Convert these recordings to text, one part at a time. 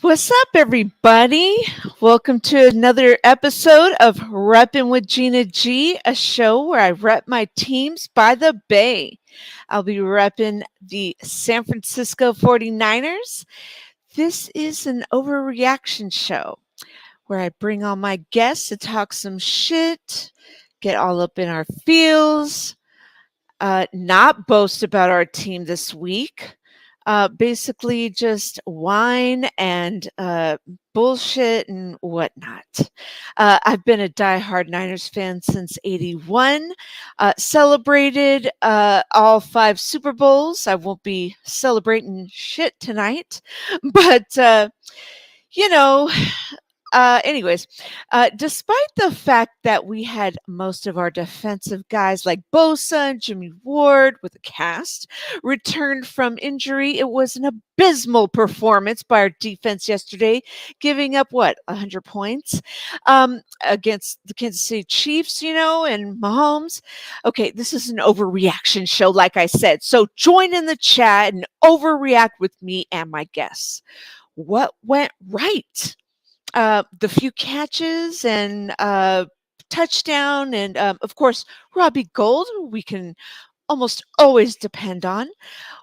What's up, everybody? Welcome to another episode of Reppin with Gina G, a show where I rep my teams by the Bay. I'll be repping the San Francisco 49ers. This is an overreaction show where I bring on my guests to talk some shit, get all up in our feels, not boast about our team this week. Basically just whine and bullshit and whatnot. I've been a diehard Niners fan since '81. Celebrated all 5 Super Bowls. I won't be celebrating shit tonight, but anyways, despite the fact that we had most of our defensive guys like Bosa and Jimmy Ward with a cast returned from injury, it was an abysmal performance by our defense yesterday, giving up 100 points against the Kansas City Chiefs, and Mahomes. Okay, this is an overreaction show, like I said. So join in the chat and overreact with me and my guests. What went right? The few catches and touchdown, and of course, Robbie Gould, we can almost always depend on.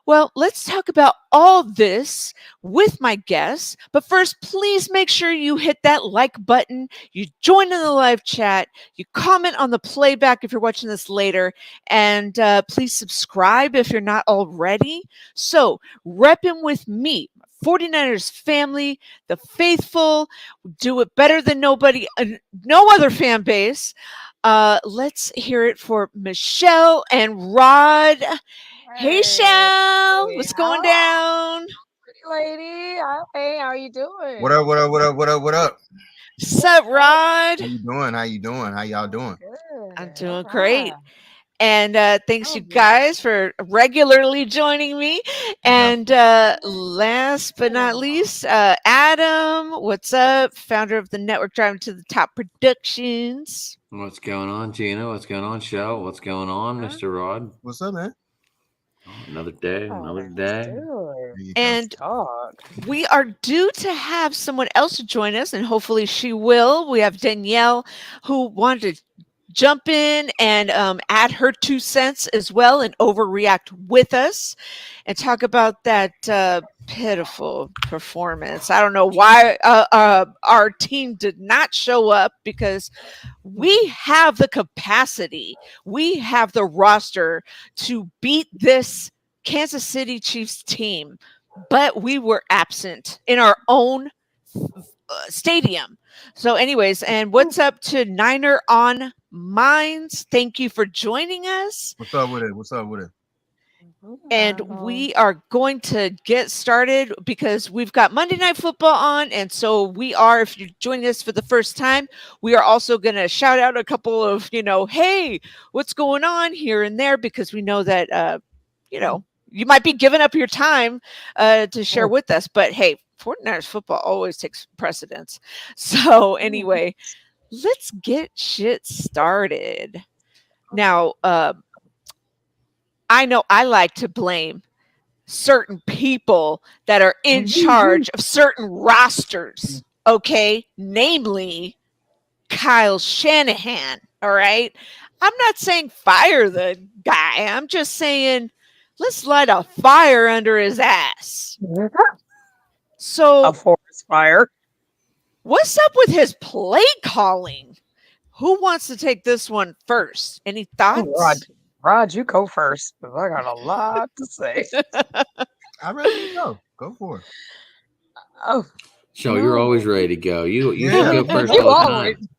Well, let's talk about all this with my guests. But first, please make sure you hit that like button, you join in the live chat, you comment on the playback if you're watching this later, and please subscribe if you're not already. So, repping with me, 49ers family, the faithful, do it better than nobody, no other fan base. Let's hear it for Michelle and Rod. Hey, Shell, what's going down? Lady, hey, how you doing? What up? What's up, Rod? How you doing? How y'all doing? Good. I'm doing great. And thanks you guys for regularly joining me. And last but not least, Adam, what's up? Founder of the Network Driving to the Top Productions. What's going on, Gina? What's going on, Shell? What's going on, Mr. Rod? What's up, man? Another day. And we are due to have someone else to join us, and hopefully she will. We have Danielle, who wanted to jump in and add her 2 cents as well and overreact with us and talk about that pitiful performance. I don't know why our team did not show up, because we have the capacity, we have the roster to beat this Kansas City Chiefs team, but we were absent in our own stadium. So anyways, and what's up to Niner on Minds? Thank you for joining us. What's up with it? And we are going to get started because we've got Monday Night Football on. And so we are, if you're joining us for the first time, we are also going to shout out a couple of, hey, what's going on here and there, because we know that, you might be giving up your time to share with us. But hey, 49ers football always takes precedence. So anyway, let's get shit started. Now, I know I like to blame certain people that are in charge of certain rosters, okay? Namely, Kyle Shanahan, all right? I'm not saying fire the guy. I'm just saying let's light a fire under his ass. So, a forest fire. What's up with his play calling? Who wants to take this one first? Any thoughts? Rod, you go first, because I got a lot to say. I'm ready to go. Go for it. Oh, Shell, you're No. always ready to go. You Yeah. should go first You all the always time.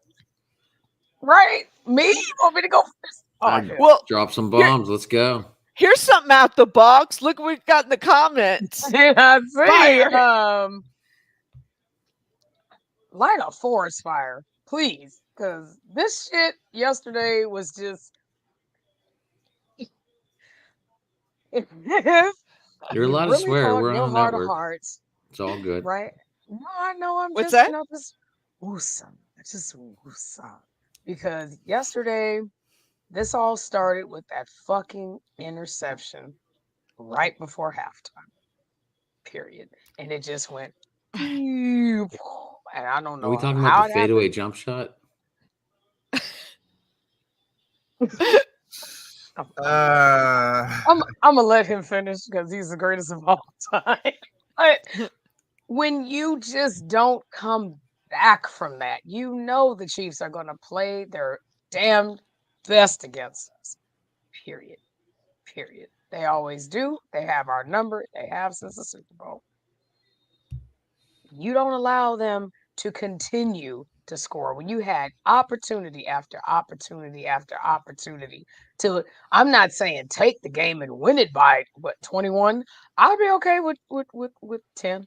right. Me? You want me to go first? Oh, I- hell. Well, Drop some Here- bombs. Let's go. here's something out the box. Look what we've got in the comments. I see. Fire. Light a forest fire, please, because this shit yesterday was just. You're You allowed to really swear. thought We're in on your the heart of network. hearts, It's all good. right? No, I know. I'm What's just, that? just woosah, just woosah. Because yesterday, this all started with that fucking interception right before halftime. Period, and it just went. And I don't Are we know talking about how the it fadeaway happened. jump shot? I'm gonna let him finish because he's the greatest of all time. But when you just don't come back from that, you know the Chiefs are gonna play their damn best against us. Period. Period. They always do. They have our number. They have since the Super Bowl. You don't allow them to continue to score when you had opportunity after opportunity after opportunity to. I'm not saying take the game and win it by what 21. I'll be okay with 10,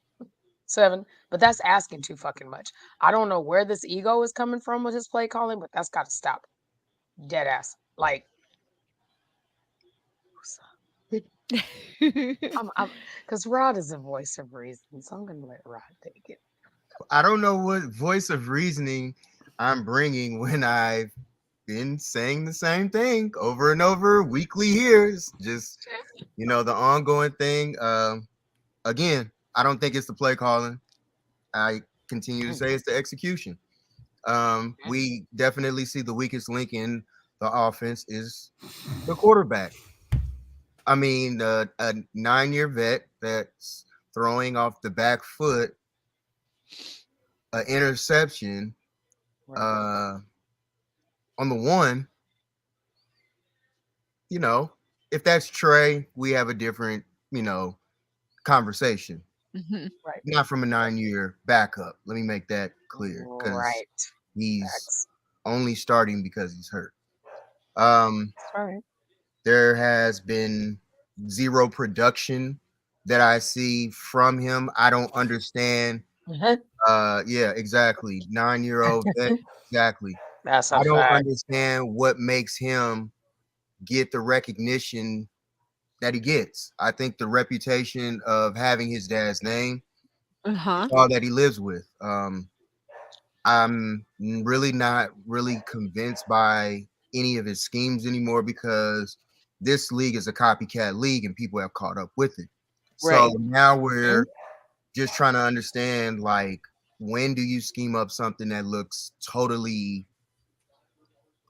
7, but that's asking too fucking much. I don't know where this ego is coming from with his play calling, but that's got to stop. Dead ass. Like I'm because Rod is a voice of reason, so I'm gonna let Rod take it. I don't know what voice of reasoning I'm bringing when I've been saying the same thing over and over weekly here. It's just, the ongoing thing. Again, I don't think it's the play calling. I continue to say it's the execution. We definitely see the weakest link in the offense is the quarterback. I mean, a 9-year vet that's throwing off the back foot, an interception on the one. If that's Trey, we have a different, conversation. Mhm. Right. Not from a 9-year backup. Let me make that clear because Right. he's Facts. only starting because he's hurt. Um, That's right. there has been zero production that I see from him. I don't understand. Yeah, exactly. 9-year-old vet, exactly. That's a I don't fact. understand what makes him get the recognition that he gets. I think the reputation of having his dad's name Uh-huh. is all that he lives with. I'm really not really convinced by any of his schemes anymore because this league is a copycat league and people have caught up with it. Right. So now we're just trying to understand, like, when do you scheme up something that looks totally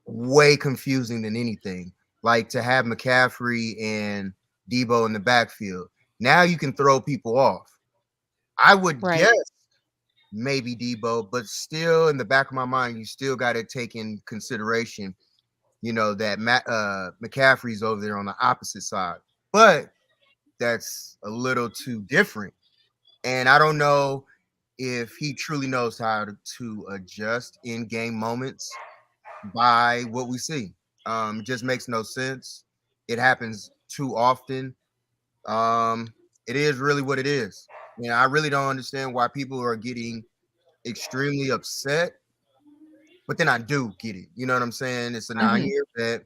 way confusing than anything? Like to have McCaffrey and Debo in the backfield. Now you can throw people off. I would Right. guess maybe Debo, but still in the back of my mind, you still got to take in consideration, that McCaffrey's over there on the opposite side. But that's a little too different. And I don't know if he truly knows how to adjust in game moments by what we see. It just makes no sense. It happens too often. It is really what it is. I really don't understand why people are getting extremely upset, but then I do get it. You know what I'm saying? It's a 9-year vet,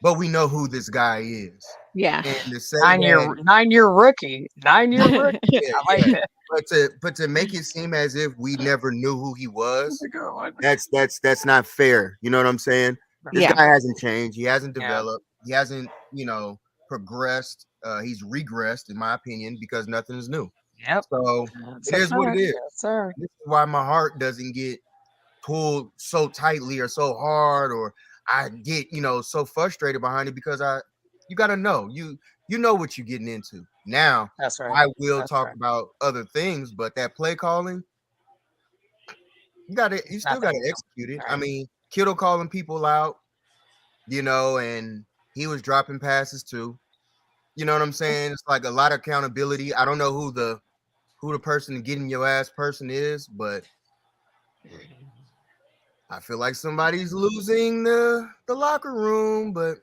but we know who this guy is. Yeah. And to say 9-year that, 9-year rookie. 9-year rookie. yeah, I like yeah. that. But to make it seem as if we never knew who he was, That's a good one. that's not fair. You know what I'm saying? This Yeah. guy hasn't changed. He hasn't Yeah. developed. He hasn't, progressed. He's regressed, in my opinion, because nothing is new. Yep. So That's it a is what it fact. is. Yes, sir. This is why my heart doesn't get pulled so tightly or so hard, or I get, so frustrated behind it because you got to know, you know what you're getting into. Now, That's right. I will That's talk right. about other things, but that play calling, you still got to execute it. I Right. mean, Kittle calling people out, and he was dropping passes too. You know what I'm saying? It's like a lot of accountability. I don't know who the who the person getting your ass person is, but I feel like somebody's losing the locker room. But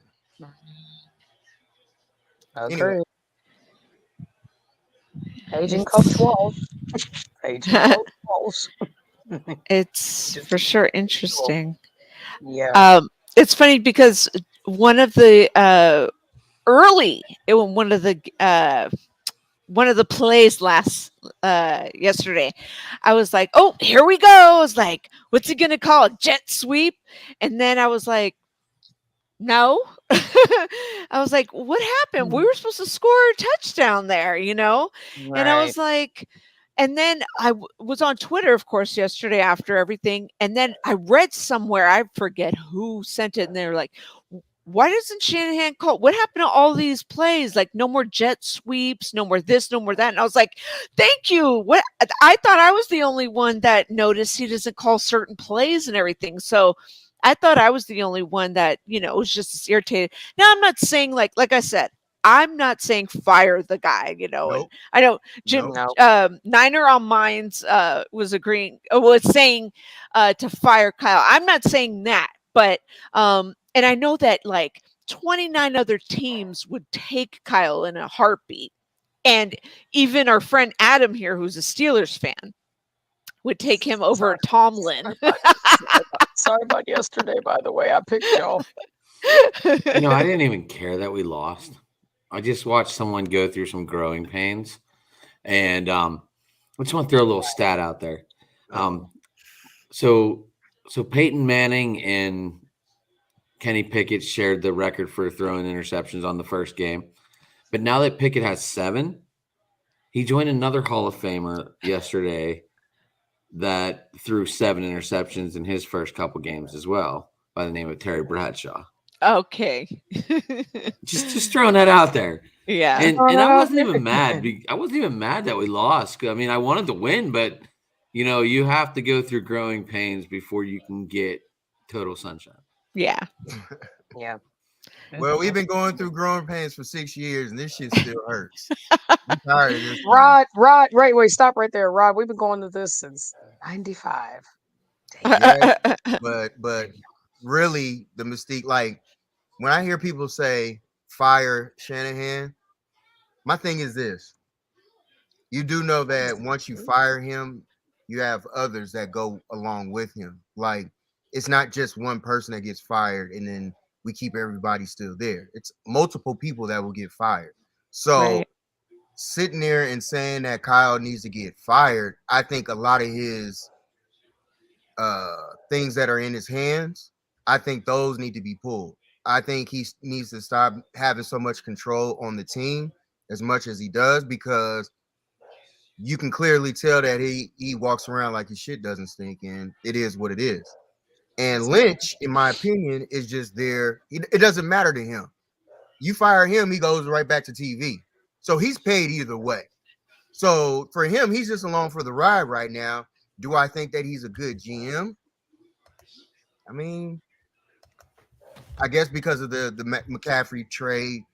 anyway, Agree. Aging Coach It's Walsh. Aging Coach Walsh. it's Just for to sure sure. interesting. Yeah. It's funny because one of the early one of the plays last yesterday, I was like, oh, here we go. I was like, what's he gonna call it? Jet sweep? And then I was like, no. I was like, what happened? We were supposed to score a touchdown there, you know? And I Right. was like, and then was on Twitter, of course, yesterday after everything. And then I read somewhere, I forget who sent it, and they were like, why doesn't Shanahan call? What happened to all these plays? Like, no more jet sweeps, no more this, no more that. And I was like, thank you. What I thought I was the only one that noticed he doesn't call certain plays and everything. So I thought I was the only one that, was just as irritated. Now I'm not saying like I said, I'm not saying fire the guy, and nope, I know Jim nope. No. Niner on Minds was saying to fire Kyle. I'm not saying that, but and I know that like 29 other teams would take Kyle in a heartbeat. And even our friend Adam here, who's a Steelers fan, would take him over Sorry. Tomlin. Sorry about yesterday, by the way. I picked y'all. I didn't even care that we lost. I just watched someone go through some growing pains, and I just want to throw a little stat out there. Uh-oh. So Peyton Manning and Kenny Pickett shared the record for throwing interceptions on the first game, but now that Pickett has 7, he joined another Hall of Famer yesterday that threw 7 interceptions in his first couple games as well, by the name of Terry Bradshaw. Okay. Just throwing that out there. Yeah. And I wasn't even mad. I wasn't even mad that we lost. I mean, I wanted to win, but you have to go through growing pains before you can get total sunshine. Yeah. Yeah. Well, we've been going through growing pains for 6 years, and this shit still hurts. I'm tired of this. Rod, wait, stop right there. Rod, we've been going to this since 95. Yes, but really, the mystique. Like when I hear people say fire Shanahan, my thing is this: you do know that once you fire him, you have others that go along with him. Like it's not just one person that gets fired and then we keep everybody still there. It's multiple people that will get fired. So Right. sitting there and saying that Kyle needs to get fired, I think a lot of his things that are in his hands, I think those need to be pulled. I think he needs to stop having so much control on the team as much as he does, because you can clearly tell that he walks around like his shit doesn't stink, and it is what it is. And Lynch, in my opinion, is just there. It doesn't matter to him. You fire him, he goes right back to TV. So he's paid either way. So for him, he's just along for the ride right now. Do I think that he's a good GM? I mean, I guess because of the McCaffrey trade,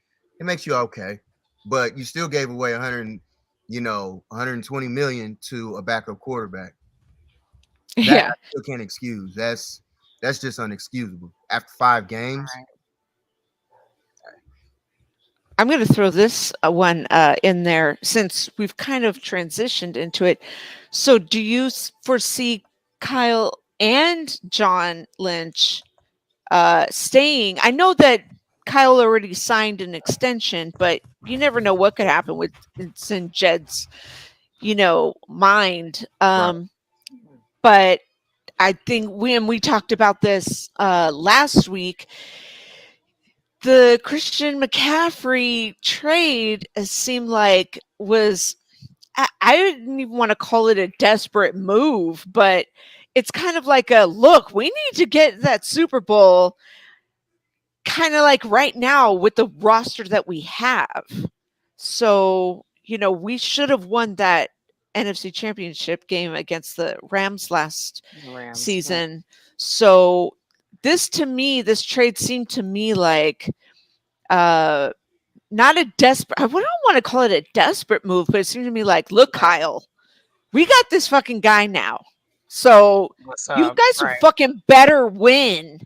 it makes you okay, but you still gave away 120 million to a backup quarterback. That Yeah. I still can't excuse. That's just unexcusable. After 5 games, I'm going to throw this one in there since we've kind of transitioned into it. So, do you foresee Kyle and John Lynch staying? I know that Kyle already signed an extension, but you never know what could happen with it's in Jed's, mind. right? But I think we talked about this last week. The Christian McCaffrey trade seemed like was I didn't even want to call it a desperate move, but it's kind of like a look, we need to get that Super Bowl kind of like right now with the roster that we have. So, we should have won that NFC Championship game against the Rams last Rams. season. So, this trade seemed to me like not a desperate, I don't want to call it a desperate move, but it seemed to me like, look, Kyle, we got this fucking guy now. So What's you up? guys Right. fucking better win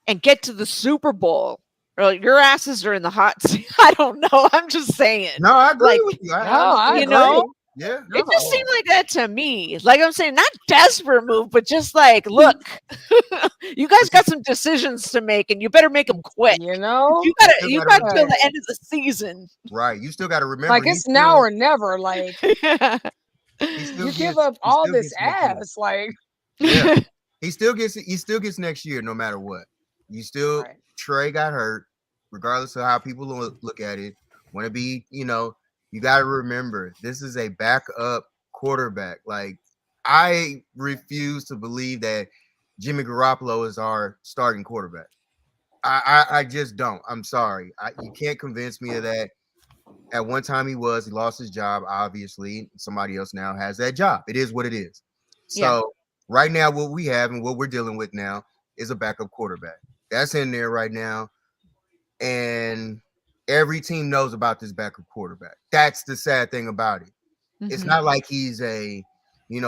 and get to the Super Bowl. Or your asses are in the hot seat. I don't know. I'm just saying. No, I agree Like, with you. No, I I you understand. know, agree. Yeah, it just No. seemed like that to me. Like I'm saying, not desperate move, but just like, look, you guys but you, got some decisions to make, and you better make them quick. You know? You you got still you got to got till remember, the Right. end of the season. right? You still got to remember Like it's now or never. Like he still you give gets up he all still this gets next year. ass. Like Yeah, he still gets next year no matter what. You still right. Trey got hurt, regardless of how people look at it. Want to be, you got to remember this is a backup quarterback. Like I refuse to believe that Jimmy Garoppolo is our starting quarterback. I just don't. I'm sorry. You can't convince me of that. At one time he was. He lost his job. Obviously, somebody else now has that job. It is what it is. Yeah. So right now, what we have and what we're dealing with now is a backup quarterback. That's in there right now, and every team knows about this backup quarterback. That's the sad thing about it. It's Mhm. not like he's a,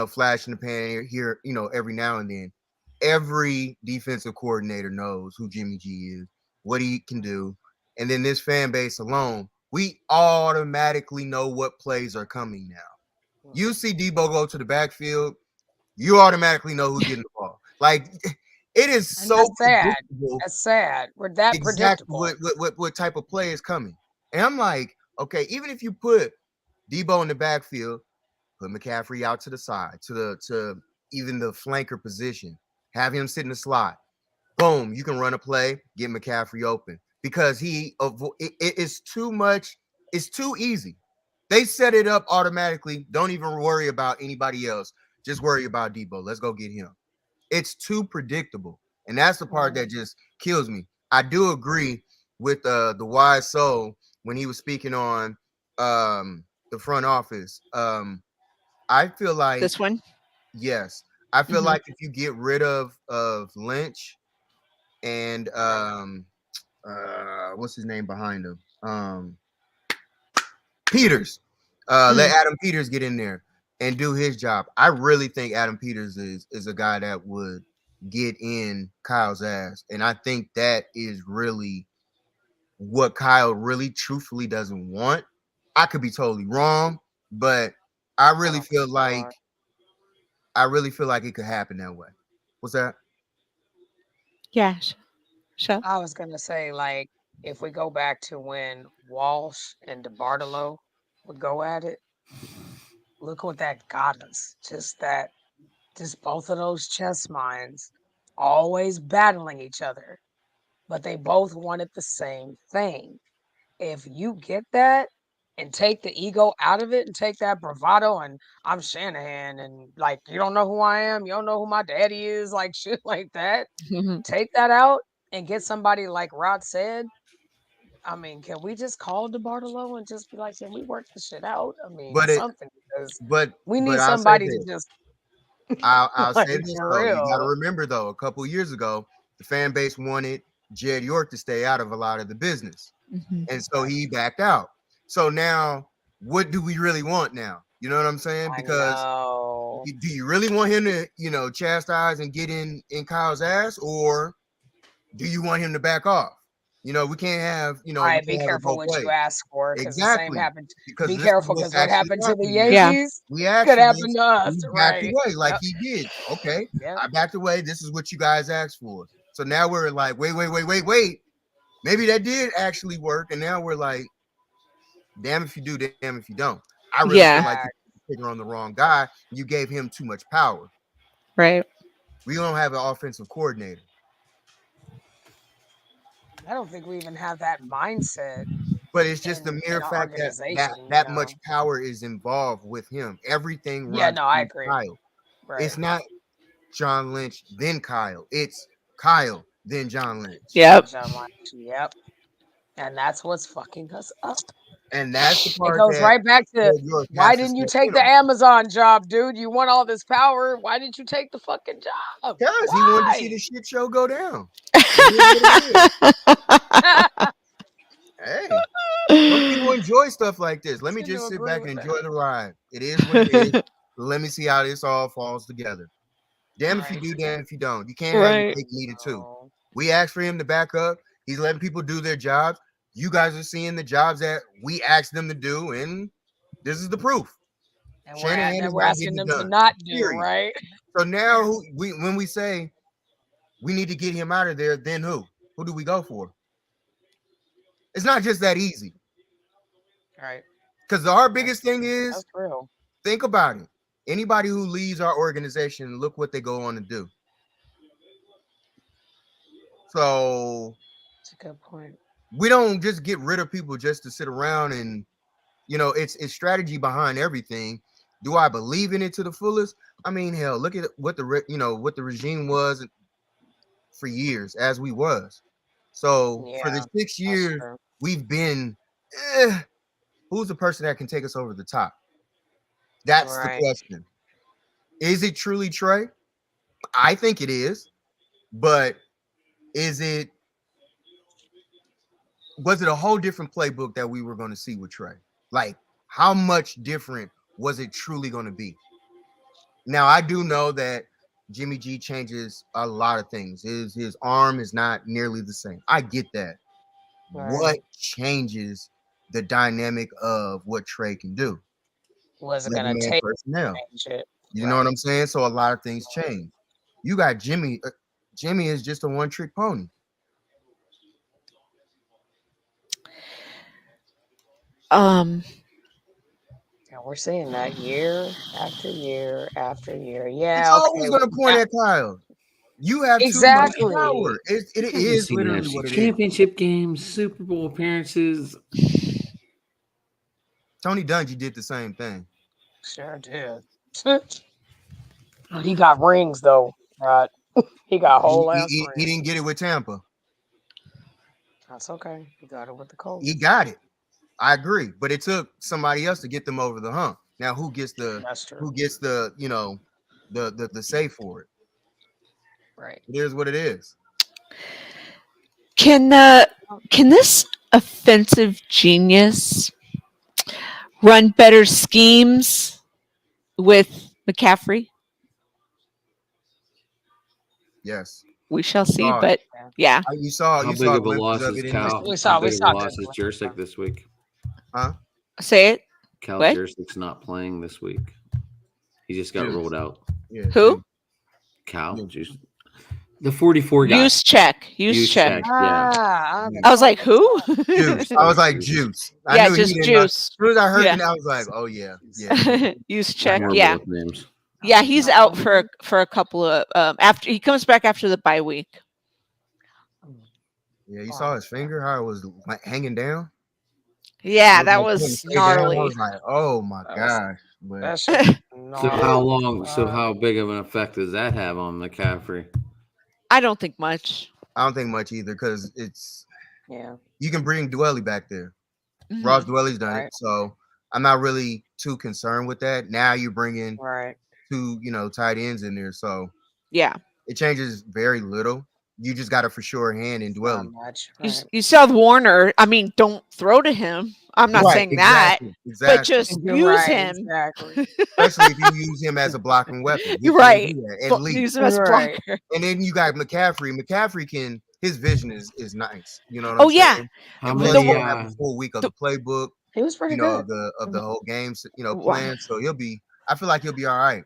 flash in the pan here, every now and then. Every defensive coordinator knows who Jimmy G is, what he can do. And then this fan base alone, we automatically know what plays are coming now. You see Debo go to the backfield, you automatically know who's getting the ball. Like it is And so that's sad. predictable That's sad. We're that exactly predictable. what type of play is coming. And I'm like, okay, even if you put Debo in the backfield, put McCaffrey out to the side, to even the flanker position. Have him sit in the slot. Boom, you can run a play, get McCaffrey open because it's too much. It's too easy. They set it up automatically. Don't even worry about anybody else. Just worry about Debo. Let's go get him. It's too predictable, and that's the part that just kills me. I do agree with the wise soul when he was speaking on the front office. I feel like This one. yes. I feel Mhm. like if you get rid of Lynch and what's his name behind him? Peters. Let Mm. Adam Peters get in there and do his job. I really think Adam Peters is a guy that would get in Kyle's ass. And I think that is really what Kyle really truthfully doesn't want. I could be totally wrong, but I I really don't think feel you like are. it could happen that way. What's that? Yeah. So. I was gonna say, like, if we go back to when Walsh and DeBartolo would go at it, look what that got us. Just both of those chess minds always battling each other, but they both wanted the same thing. If you get that and take the ego out of it and take that bravado and I'm Shanahan and like you don't know who I am, you don't know who my daddy is, like shit like that. Mhm. Take that out and get somebody like Rod said. I mean, can we just call DeBartolo and just be like, can we work this shit out? I mean, But it something because but we but need I'll say somebody to this. just I'll like say this for though. You got to real. remember though, a couple years ago, the fan base wanted Jed York to stay out of a lot of the business, Mhm. and so he backed out. So now, what do we really want now? You know what I'm saying? I Because know. do you really want him to, chastise and get in Kyle's ass, or do you want him to back off? We can't have, All we right, be can't have it careful both what you ways. ask for because the same Exactly. happened. Because Be this is careful what's because what actually happened to the happening now. Yeah. Yankees We asked could for happen this. to us, We backed right? away like Yep, he did. Okay, yep. I backed away. This is what you guys asked for. So now we're like, wait. Maybe that did actually work. And now we're like, damn if you do, damn if you don't. I really feel Yeah. like you Fact. figure on the wrong guy. You gave him too much power. Right. We don't have an offensive coordinator. I don't think we even have that mindset But it's just the in mere our fact that that organization. that much power is involved with him. Everything Yeah, runs no, I through agree. Kyle. Right. It's not John Lynch, then Kyle. It's Kyle, then John Lynch. Then Yep. John Lynch. Yep. And that's what's fucking us up. And that's the It part goes that right back to New York why has to didn't you step take in the on. Amazon job, dude? You want all this power. Why didn't you take the fucking job? Because he wanted to see Why? the shit show go down. It is what it is. Hey, some people enjoy stuff like this. Let me Tend to just sit agree back and with enjoy that. the ride. It is what it is. Let me see how this all falls together. Damn if you Right. do, damn if you don't. You can't have your Right. cake and eat it too. Oh, We asked for him to back up. He's letting people do their jobs. You guys are seeing the jobs that we asked them to do, and this is the proof. and Shanahan then is we're not asking getting it them to done. not do, Period. right? So now, when we say we need to get him out of there, then who? Who do we go for? It's not just that easy. Right. Because our biggest thing is That's real. think about it. Anybody who leaves our organization, look what they go on to do. So That's a good point. we don't just get rid of people just to sit around and it's strategy behind everything. Do I believe in it to the fullest? I mean, hell, look at what what the regime was for years as we was. So for the Yeah, 6 that's years true. we've been, who's the person that can take us over the top? That's the Right. question. Is it truly Trey? I think it is, but is it? Was it a whole different playbook that we were going to see with Trey? Like, how much different was it truly going to be? Now, I do know that Jimmy G changes a lot of things. His arm is not nearly the same. I get that. What Right. changes the dynamic of what Trey can do? Was it 11 gonna man take personnel. change it? You know what Right. I'm saying? So a lot of things change. You got Jimmy. Jimmy is just a one trick pony. Um, And we're seeing that year after year after year. It's Yeah, always okay. going to point Now, at Kyle. You have too much power. exactly. It Have you is seen literally NFC what it is. championship games, Super Bowl appearances? Tony Dungy did the same thing. Sure did. He got rings though, right? He got whole ass He didn't rings. get it with Tampa. That's okay. He got it with the He Colts. got it. I agree, but it took somebody else to get them over the hump. Now, That's true. who gets the the say for it? Right. It is what it is. can can this offensive genius run better schemes with McCaffrey? Yes, We shall you see, saw it. but Yeah. yeah. How You big saw of a glimpses loss of is it in this Cal? We How saw big we of a saw loss good is glimpses Jursic of this week? huh? Say it. Cal What? Jursic's not playing this week. He just got Juice. rolled out. Yeah, Who? juice. Cal, Yeah. Juice, the 44 guy. Use check. Use Use check. check. Yeah. the I was like, Colts. who? Juice. I was Juice. like juice. I Yeah, knew he just didn't know. As juice. soon as I heard Yeah. the name, I was like, oh yeah, yeah. Use I check. got Horrible Yeah. with names. Yeah, he's Not out one. for a couple of after he comes back after the bye week. Yeah, you saw Wow. his finger, how it was like hanging down. Yeah, It was that like putting was straight down. I gnarly. was like, oh my That's gosh. But that shit was So how gnarly. long? So how big of an effect does that have on McCaffrey? I don't think much. I don't think much either because Yeah. you can bring Dwelly back there. Ross Mhm. Dwelly's done it, Right. so I'm not really too concerned with that. Now you're bringing Right. two, tight ends in there, so Yeah. it changes very little. You just got a for sure hand in Not Dwelly. much. You Right. you saw Warner. I mean, don't throw to him. I'm not Right, saying that, but exactly. just You're use right. him. Exactly. Especially if you use him as a blocking weapon, You're which you right. do that at least. Use him as a Right. blocker. And then you got McCaffrey. McCaffrey can his vision is nice. You know what Oh I'm yeah. saying? How And He plus many? he'll is. have a full week of The, the playbook, He was pretty of good. the whole game, why, plan. So I feel like he'll be all right.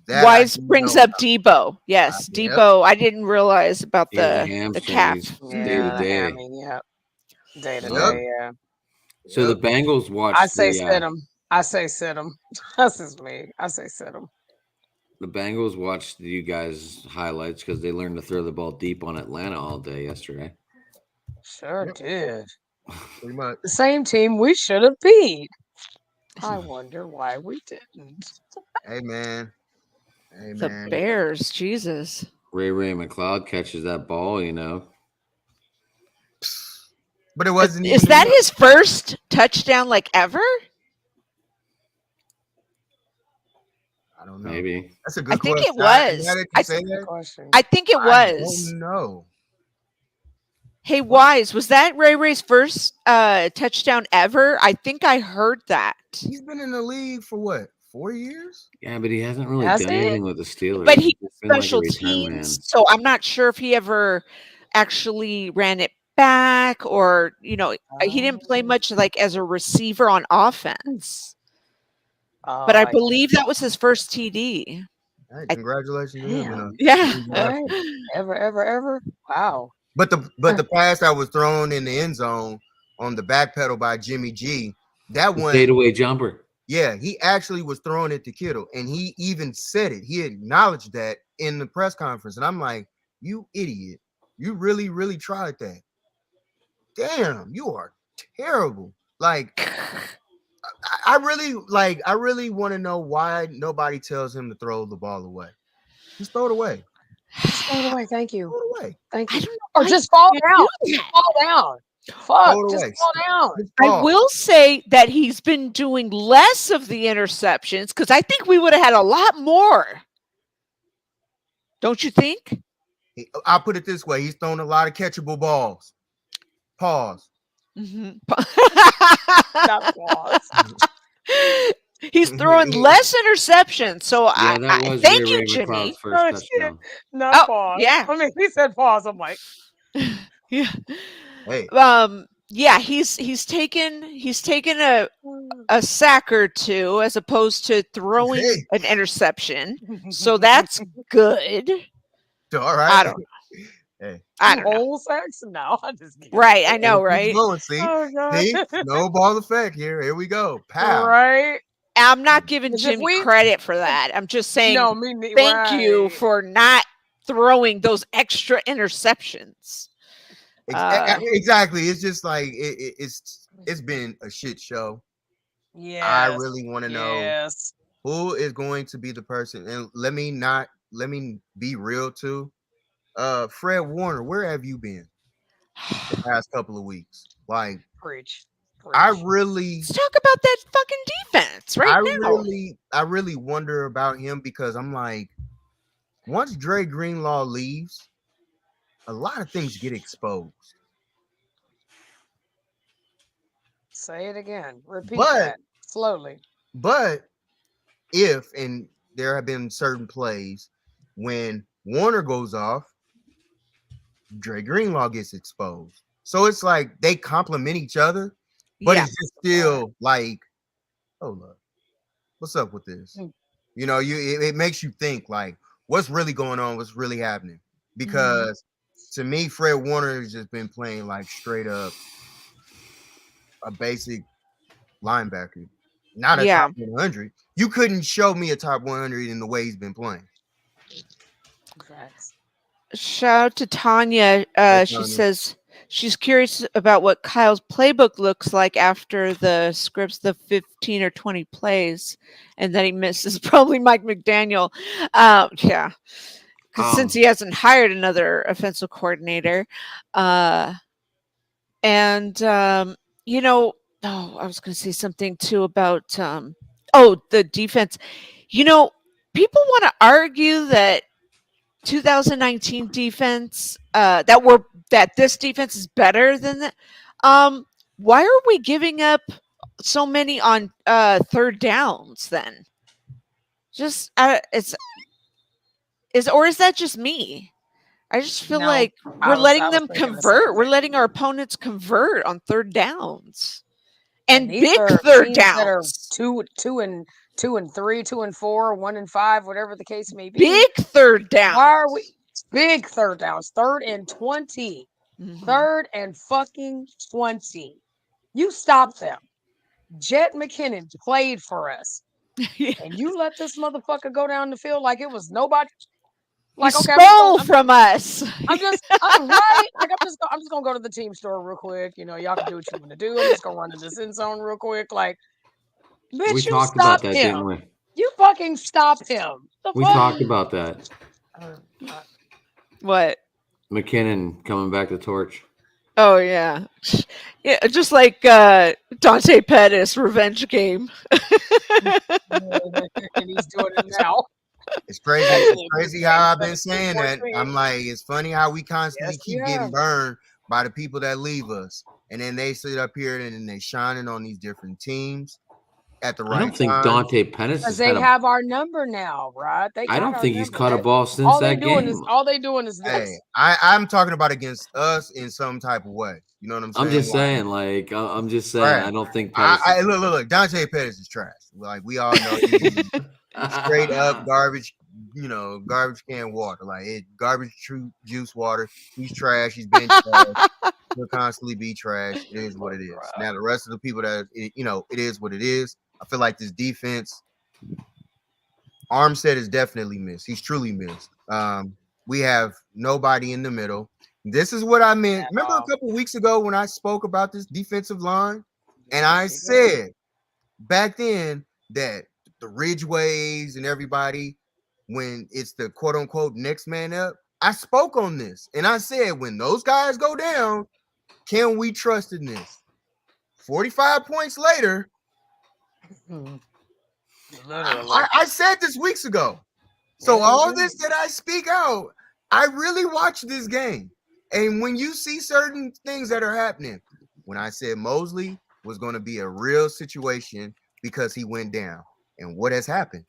That I Wise do brings know up about. Debo. Yes, Yep. Debo. I didn't realize about He has a the hamstring. calf. He's day to Yeah, the Mhm. day. hammy. Yep. Day to Yep. day. Yeah. So the Yep. Bengals I watched say the sit him. I say sit him. That's just me. I say sit him. the Bengals watched you guys highlights because they learned to throw the ball deep on Atlanta all day yesterday. Sure Yep. did. Pretty much. The same team we should have beat. I wonder why we didn't. Hey man. Hey The man. Bears. Jesus. Ray McLeod catches that ball, But it wasn't Is even that enough. his first touchdown like ever? I don't know. maybe. That's a I good think question. it was. Now that you I say Good that, question. I think it I was. don't know. Hey, Wise, was that Ray's first touchdown ever? I think I heard that. He's been in the league for what, 4 years. Yeah, but he hasn't really Has done he? anything with the Steelers. But he He's been like a special return man. teams, so I'm not sure if he ever actually ran it back or he didn't play much like as a receiver on offense. But I I believe that was his first TD. Hey, I- congratulations to him. damn. Yeah. Right. Ever. Wow. But the pass that was thrown in the end zone on the back pedal by Jimmy G, that The one, fadeaway jumper. yeah, he actually was throwing it to Kittle, and he even said it. He acknowledged that in the press conference, and I'm like, you idiot, you really, really tried that. Damn, you are terrible. Like, I really want to know why nobody tells him to throw the ball away. Just throw it away. Just throw it away. Thank Throw you. it away. Thank I you. don't know Or why just fall you down. do Just that. fall down. Throw Fuck. it Just away. fall down. Just I fall. will say that he's been doing less of the interceptions because I think we would have had a lot more. Don't you think? I'll put it this way: he's thrown a lot of catchable balls. Pause. Mhm. Not pause. He's throwing less interceptions. So Yeah, that I was thank Ray you, Ray Jimmy. McLeod's first Oh, touchdown. Not Oh, pause. yeah. I mean, he said pause. I'm like, Yeah. Hey, Yeah, he's taken a sack or two as opposed to throwing hey, an interception. So that's good. all right. I don't Hey, I two don't know. whole sacks? No, I just can't. Right, I and know, it keeps right? going. See, Oh god. see, snowball effect here. Here we go. Pow. Right? I'm not giving 'Cause if Jimmy we credit for that. I'm just saying no, me neither. thank you Right. for not throwing those extra interceptions. Exactly. It's just like it's been a shit show. Yes. I really want to know Yes. who is going to be the person. And let me be real too. Fred Warner, where have you been the past couple of weeks? Like, Preach. I Preach. really Let's talk about that fucking defense right now. I really wonder about him because I'm like, once Dre Greenlaw leaves, a lot of things get exposed. Say it again. Repeat But that slowly. but if and there have been certain plays when Warner goes off, Dre Greenlaw gets exposed. So it's like they complement each other, but Yeah. it's just still like, hold up, what's up with this? Mm. You know, it makes you think like, what's really going on? What's really happening? Because to me, Fred Warner has just been playing like straight up a basic linebacker, not a Yeah. top 100. You couldn't show me a top 100 in the way he's been playing. Facts. Shout out to Tanya. Hey, She Tanya. says she's curious about what Kyle's playbook looks like after the scripts, the 15 or 20 plays, and then he misses probably Mike McDaniel. Yeah, because since he hasn't hired another offensive coordinator, and I was going to say something too about the defense. People want to argue that 2019 defense that this defense is better than that. Why are we giving up so many on third downs then? Just is that just me? I just feel No, like I we're was letting them thinking the same convert. We're thing. letting our opponents convert on third downs and these big are third teams that are downs. 2-3, 2-4, 1-5, whatever the case may be. Big third downs. Why are we big third downs? 3rd and 20. Mhm. 3rd and fucking 20. You stop them. Jet McKinnon played for us. Yeah. And you let this motherfucker go down the field like it was nobody. He Like, okay, stole from us. I'm right. Like I'm just gonna go to the team store real quick. Y'all can do what you want to do. I'm just gonna run to this end zone real quick. Like, bitch, We you talked about stop that, him. didn't we? You fucking stop him. The We fuck? talked about that. What? McKinnon coming back to torch. Oh yeah, yeah. Just like Dante Pettis revenge game. And he's doing it now. It's crazy. It's crazy how I've been saying that. 14. I'm like, it's funny how we constantly Yes, keep we getting have. burned by the people that leave us, and then they sit up here and then they shining on these different teams. at the I right don't think time. Dante Pettis Because has they had a. have our number now, right? They I got don't our think he's number. caught a ball since All they that doing game. is Hey, this. I'm talking about against us in some type of way. You know what I'm I'm saying? just saying, like, I'm just saying, Right. I don't think Pettis. I look. Dante Pettis is trash. Like we all know, he's straight up garbage. You know, garbage can water. Like garbage juice water. He's trash. He's been trash. He'll constantly be trash. It is what it is. Now the rest of the people it is what it is. I feel like this defense, Armstead is definitely missed. He's truly missed. We have nobody in the middle. This is what I meant. Remember a couple weeks ago when I spoke about this defensive line, and I said back then that the Ridgeways and everybody, when it's the quote unquote next man up, I spoke on this and I said, when those guys go down, can we trust in this? 45 points later, I said this weeks ago. So all this that I speak out, I really watched this game. And when you see certain things that are happening, when I said Mosley was going to be a real situation because he went down. And what has happened?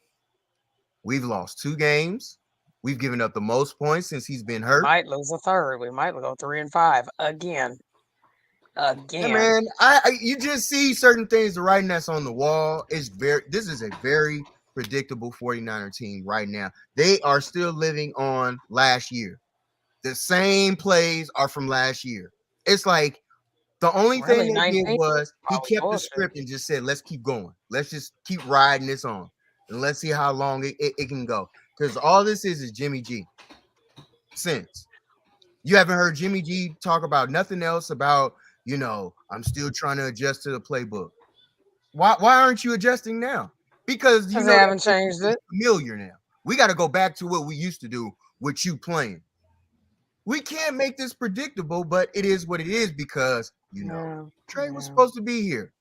We've lost 2 games. We've given up the most points since he's been hurt. We might lose a third. We might go 3-5 again. Yeah, man, you just see certain things, the writing that's on the wall. This is a very predictable 49er team right now. They are still living on last year. The same plays are from last year. It's like the only thing they did was he kept the script and just said, let's keep going. Let's just keep riding this on. And let's see how long it can go. Because all this is Jimmy G. Since you haven't heard Jimmy G talk about nothing else about, I'm still trying to adjust to the playbook. Why aren't you adjusting now? Because they haven't changed it. Familiar now. We got to go back to what we used to do with you playing. We can't make this predictable, but it is what it is because Trey was supposed to be here.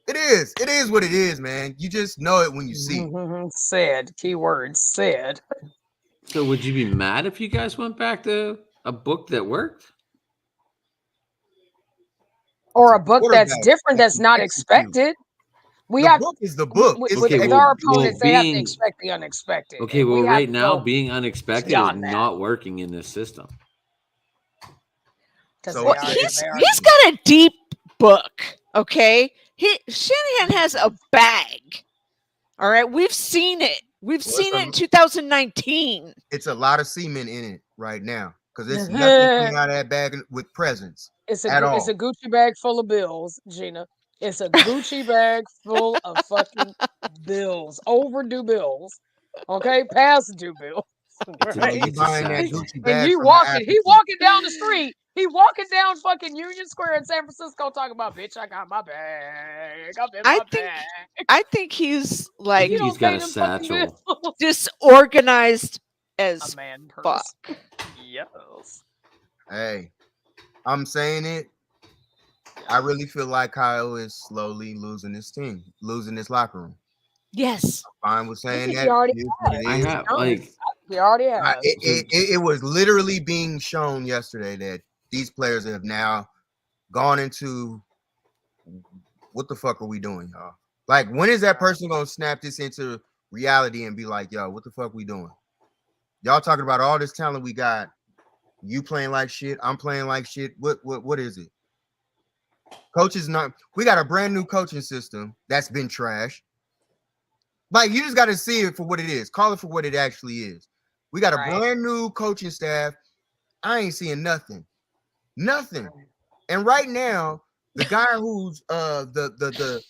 It is what it is, man. You just know it when you see it. Said, keyword said. So would you be mad if you guys went back to a book that worked? Or a book that's different, that's not expected. The book is the book. With our opponents, they have to expect the unexpected. Okay, well, right now, being unexpected is not working in this system. So he's got a deep book, okay? Shanahan has a bag. All right, we've seen it. We've seen it in 2019. It's a lot of semen in it right now because it's nothing coming out of that bag with presents. It's a Gucci bag full of bills, Gina. It's a Gucci bag full of fucking bills, overdue bills, okay, past due bills. Right? And he walking down the street. He walking down fucking Union Square in San Francisco talking about, bitch, I got my bag. I think he's like, he's got a satchel. Disorganized as fuck. Yes. Hey, I'm saying it. I really feel like Kyle is slowly losing his team, losing his locker room. Yes. I'm fine with saying that. He already has. It was literally being shown yesterday that these players have now gone into what the fuck are we doing, y'all? Like, when is that person gonna snap this into reality and be like, yo, what the fuck we doing? Y'all talking about all this talent we got. You playing like shit. I'm playing like shit. What is it? Coaches we got a brand new coaching system that's been trash. Like, you just got to see it for what it is. Call it for what it actually is. We got a brand new coaching staff. I ain't seeing nothing. Nothing. And right now, the guy who's the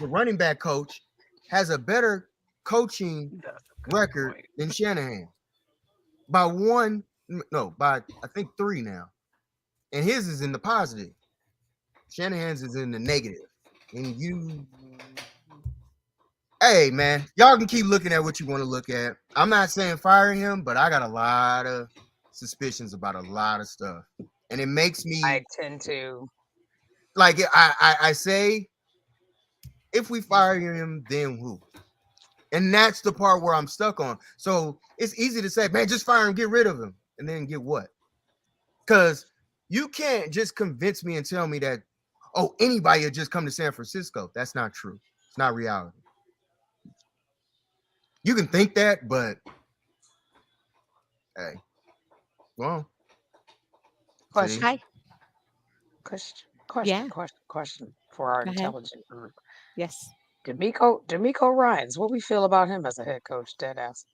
running back coach has a better coaching record than Shanahan. By I think 3 now. And his is in the positive. Shanahan's is in the negative. And hey, man, y'all can keep looking at what you want to look at. I'm not saying firing him, but I got a lot of suspicions about a lot of stuff. And it makes me... I tend to... Like, I say, if we fire him, then who? And that's the part where I'm stuck on. So it's easy to say, man, just fire him, get rid of him. And then get what? Because you can't just convince me and tell me that, oh, anybody would just come to San Francisco. That's not true. It's not reality. You can think that, but hey, well, see, Question, Hi. Yeah. question for our Go ahead. intelligent group. Yes. D'Amico Ryans, what we feel about him as a head coach, dead ass.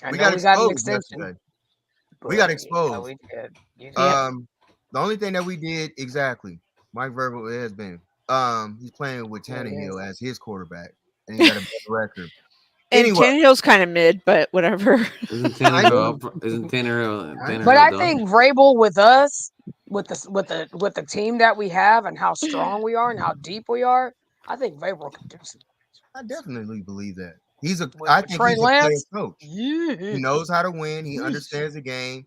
I we know got we got an exposed extension, yesterday. We got but yeah, exposed. we did. You did. Yep. The only thing that we did exactly, Mike Vrabel has been, he's playing with Yeah, it is. Tannehill as his quarterback, and he's got a better record. And Anyway, Tannehill's kind of mid, but whatever. Isn't I Tannehill know, isn't I But know. Tannehill I done? think Vrabel with us, with the team that we have and how strong we are and how deep we are, I think Vrabel can do some I definitely believe that with I think Trey he's a player Lance. coach. He Yeah. knows how to win. He Yeesh. understands the game,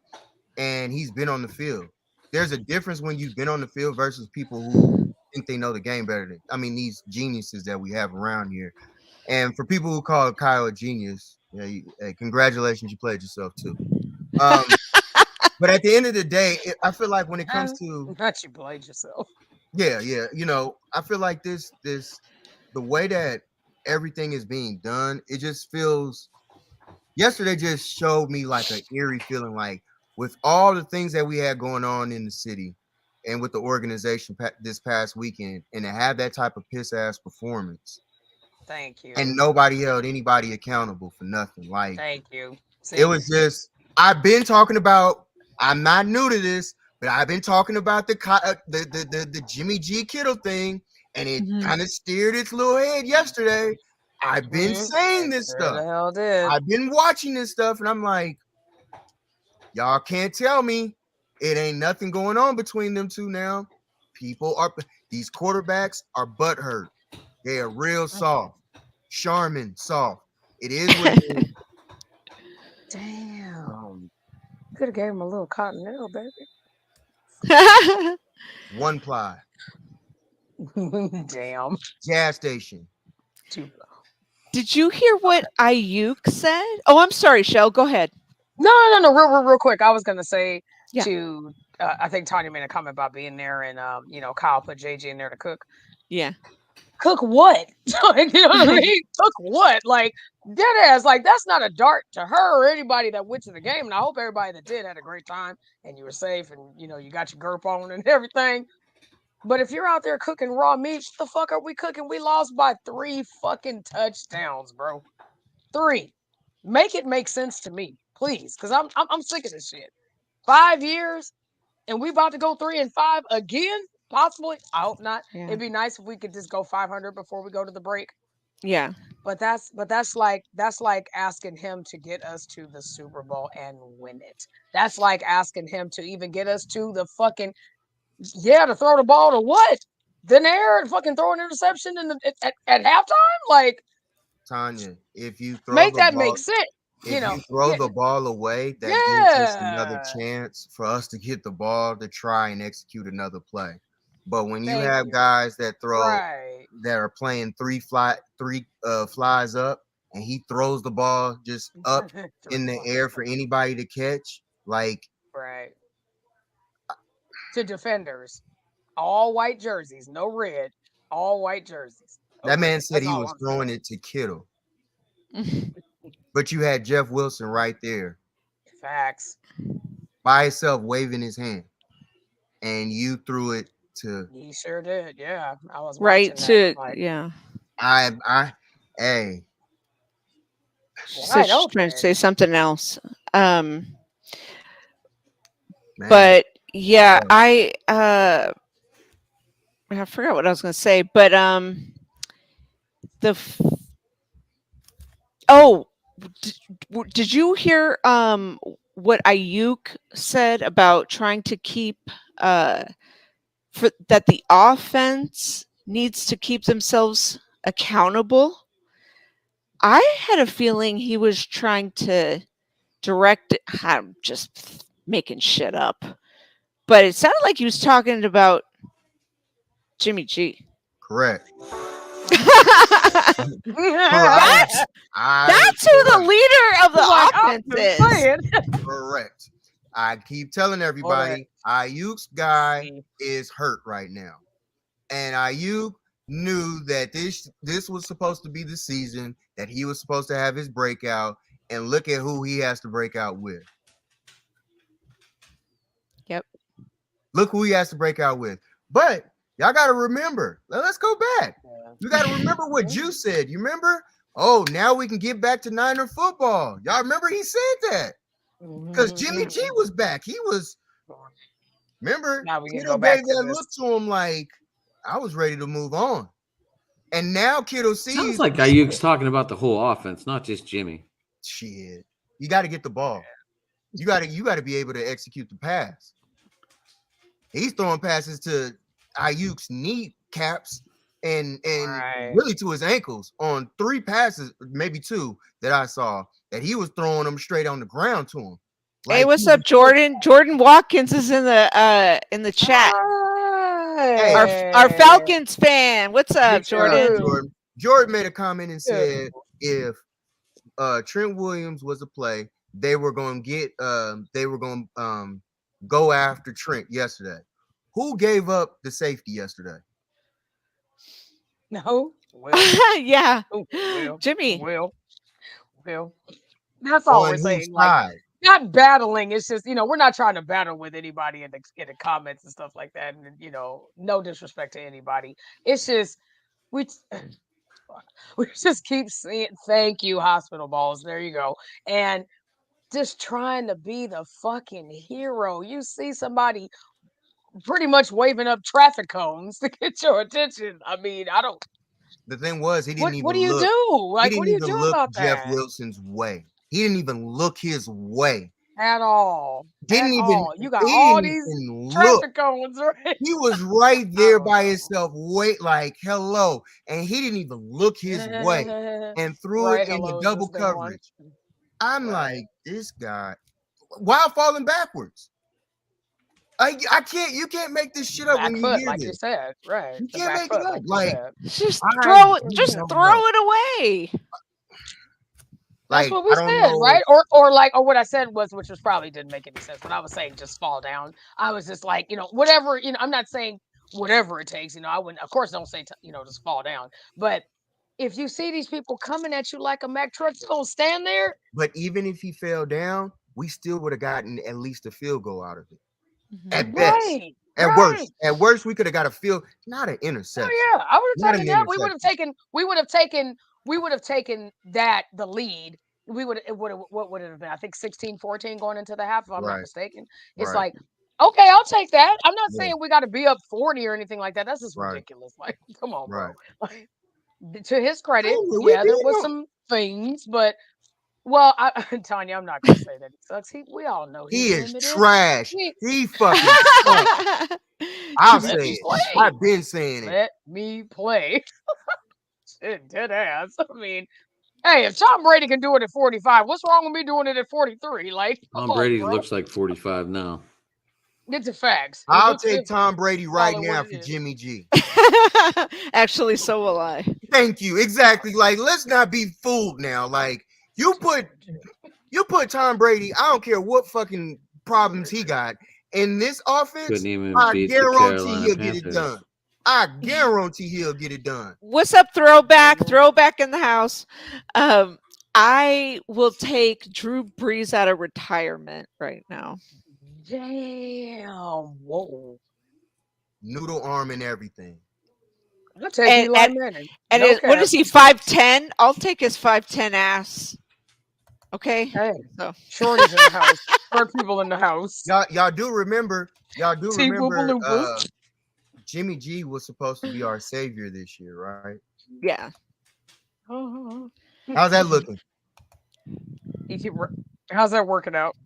and he's been on the field. There's a difference when you've been on the field versus people who think they know the game better than. I mean, these geniuses that we have around here. And for people who call Kyle a genius, yeah, hey, congratulations, you played yourself too. Um, but at the end of the day, I feel like when it comes And to not you played yourself. yeah, I feel like the way that everything is being done, it just feels yesterday just showed me like an eerie feeling like with all the things that we had going on in the city and with the organization this past weekend and to have that type of piss ass performance Thank and you. nobody held anybody accountable for nothing. Like Thank you. it See? was just I've been talking about. I'm not new to this, but I've been talking about the Jimmy G Kittle thing, and it Mhm. kind of steered its little head yesterday. I've been saying It this sure the stuff. hell did. I've been watching this stuff, and I'm like, y'all can't tell me it ain't nothing going on between them two now. People are these quarterbacks are butthurt. They are real soft. Charmin soft. It is what it is. Damn. Could have gave him a little continental, One ply. baby. Damn. Gas station. Too Did you hear what Ayuk said? Oh, I'm sorry, Shell. Go ahead. No. Real quick. I was gonna say Yeah. to I think Tanya made a comment about being there and Kyle put JJ in there to cook. Yeah. Cook what? Like, you know what I mean? Cook what? Like dead ass. Like that's not a dart to her or anybody that went to the game. And I hope everybody that did had a great time and you were safe and you got your GURP on and everything. But if you're out there cooking raw meat, what the fuck are we cooking? We lost by 3 fucking touchdowns, bro. 3. Make it make sense to me, please, because I'm sick of this shit. 5 years and we about to go 3-5 again, possibly. I hope not. Yeah. It'd be nice if we could just go 500 before we go to the break. Yeah. But that's like asking him to get us to the Super Bowl and win it. That's like asking him to even get us to the fucking to throw the ball to what? Then air and fucking throw an interception at halftime? Like, Tanya, if you throw make the that ball, make sense. if you throw Yeah, the ball away, that gives us another yeah. chance for us to get the ball to try and execute another play. But when you Thank have you. guys that are playing three flies up, and he throws the ball just up 3 in the fucking air for anybody to catch, like right. To defenders. All white jerseys, no red. All white jerseys. that Agreed. man said That's he all was I'm throwing saying. it to Kittle, but you had Jeff Wilson right there Facts. by himself waving his hand, and you threw it to He sure did. Yeah. I was Right. watching that. To I'm like, yeah. I hey She said wide she's trying to say open. something else. Um, man. but yeah, Oh, I forgot what I was going to say, but the f- oh, did you hear what Ayuk said about trying to keep for that the offense needs to keep themselves accountable? I had a feeling he was trying to direct it. I'm just making shit up, but it sounded like he was talking about Jimmy G. correct. I Correct. That's I that's who the correct. leader of was the like, I'm offense just is. saying. Correct. I keep telling All that. everybody, Ayuk's guy See, is hurt right now. And Ayuk knew that this was supposed to be the season that he was supposed to have his breakout. And look at who he has to break out with. Yep. Look who he has to break out with. But y'all got to remember, let's go back. yeah. You got to remember what Juice said. You remember? Oh, now we can get back to Niner football. Y'all remember he said that? Because Jimmy G was back. He was, remember, Now we can Kiddo go back gave to that this. look to him like, I was ready to move on. And now Kiddo sees. Sounds like Ayuk's talking about the whole offense, not just Jimmy. Shit. You got to get the ball. You got to be able to execute the pass. He's throwing passes to Ayuk's knee caps and Right. really to his ankles on 3 passes, maybe 2 that I saw, that he was throwing them straight on the ground to him. Hey, what's he up, was- Jordan? Jordan Watkins is in the chat. Our Hey. Falcons fan. What's up, Big shout out to Jordan? Jordan. Jordan made a comment and Yeah. said if Trent Williams was a play, they were going to go after Trent yesterday. Who gave up the safety yesterday? No. Well, Yeah. well, Jimmy. well. That's all On we're whose saying. Like, side? not battling. It's just, we're not trying to battle with anybody in the comments and stuff like that. And, no disrespect to anybody. It's just, we we just keep saying, thank you, hospital balls. There you go. And just trying to be the fucking hero. You see somebody pretty much waving up traffic cones to get your attention. I mean, I don't. The thing was, he didn't What even do you look. do? Like, He what didn't do you even do look about Jeff that? Wilson's way. He didn't even look his way. At all. Didn't At even. all. You got He all didn't these even look. traffic cones, right? He was right there don't by know. himself, wait, like hello, and he didn't even look his way and threw Right, it in the hello, is double this the one? coverage. I'm Right. like, this guy, while falling backwards. I can't. You can't make this shit up Back when you foot, hear like you this. said. Right. You The can't back make it foot, up. like you Like said. Just I throw it. don't Just know. throw it away. That's Like what we I don't said, know. right? Or what I said was, which was probably didn't make any sense. When I was saying just fall down, I was just like, whatever. I'm not saying whatever it takes. I wouldn't, of course, don't say just fall down. But if you see these people coming at you like a Mack truck, you gonna stand there. But even if he fell down, we still would have gotten at least a field goal out of it. At best. Right. At worst, we could have got a field, not an interception. Oh yeah, I would Not have an taken that. We would have taken that the lead. What would it have been? I think 16-14 going into the half, if I'm not Right. mistaken. It's Right. like, okay, I'll take that. I'm not Yeah. saying we got to be up 40 or anything like that. That's just Right. ridiculous. Like, come on, Right. bro. Like, to his credit, Hey, we yeah, there beat was him. some things, but well, Tanya, I'm not gonna say that he sucks. We all know He he's is limited. trash. He- He fucking sucks. I'll Let say me it. play. I've been saying it. Let me play. Shit, dead ass. I mean, hey, if Tom Brady can do it at 45, what's wrong with me doing it at 43? Like, Tom come on, Brady bro. looks like 45 now. It's a facts. I'll take Tom Brady right Call it now what it for is. Jimmy G. Actually, so will I. Thank you. Exactly. Like, let's not be fooled now. Like, you put Tom Brady, I don't care what fucking problems he got in this offense. Couldn't even I beat the guarantee Carolina he'll get it Panthers. done. I guarantee he'll get it done. What's up, throwback in the house? I will take Drew Brees out of retirement right now. Damn. Whoa. Noodle arm and everything. I'll take And- Eli Manning. And No what cap. is he, 5'10"? I'll take his 5'10" ass. Okay. Hey, So shorties in the house. Short people in the house. Y'all do remember Loompa. Jimmy G was supposed to be our savior this year, right? yeah. How's that looking? How's that working out?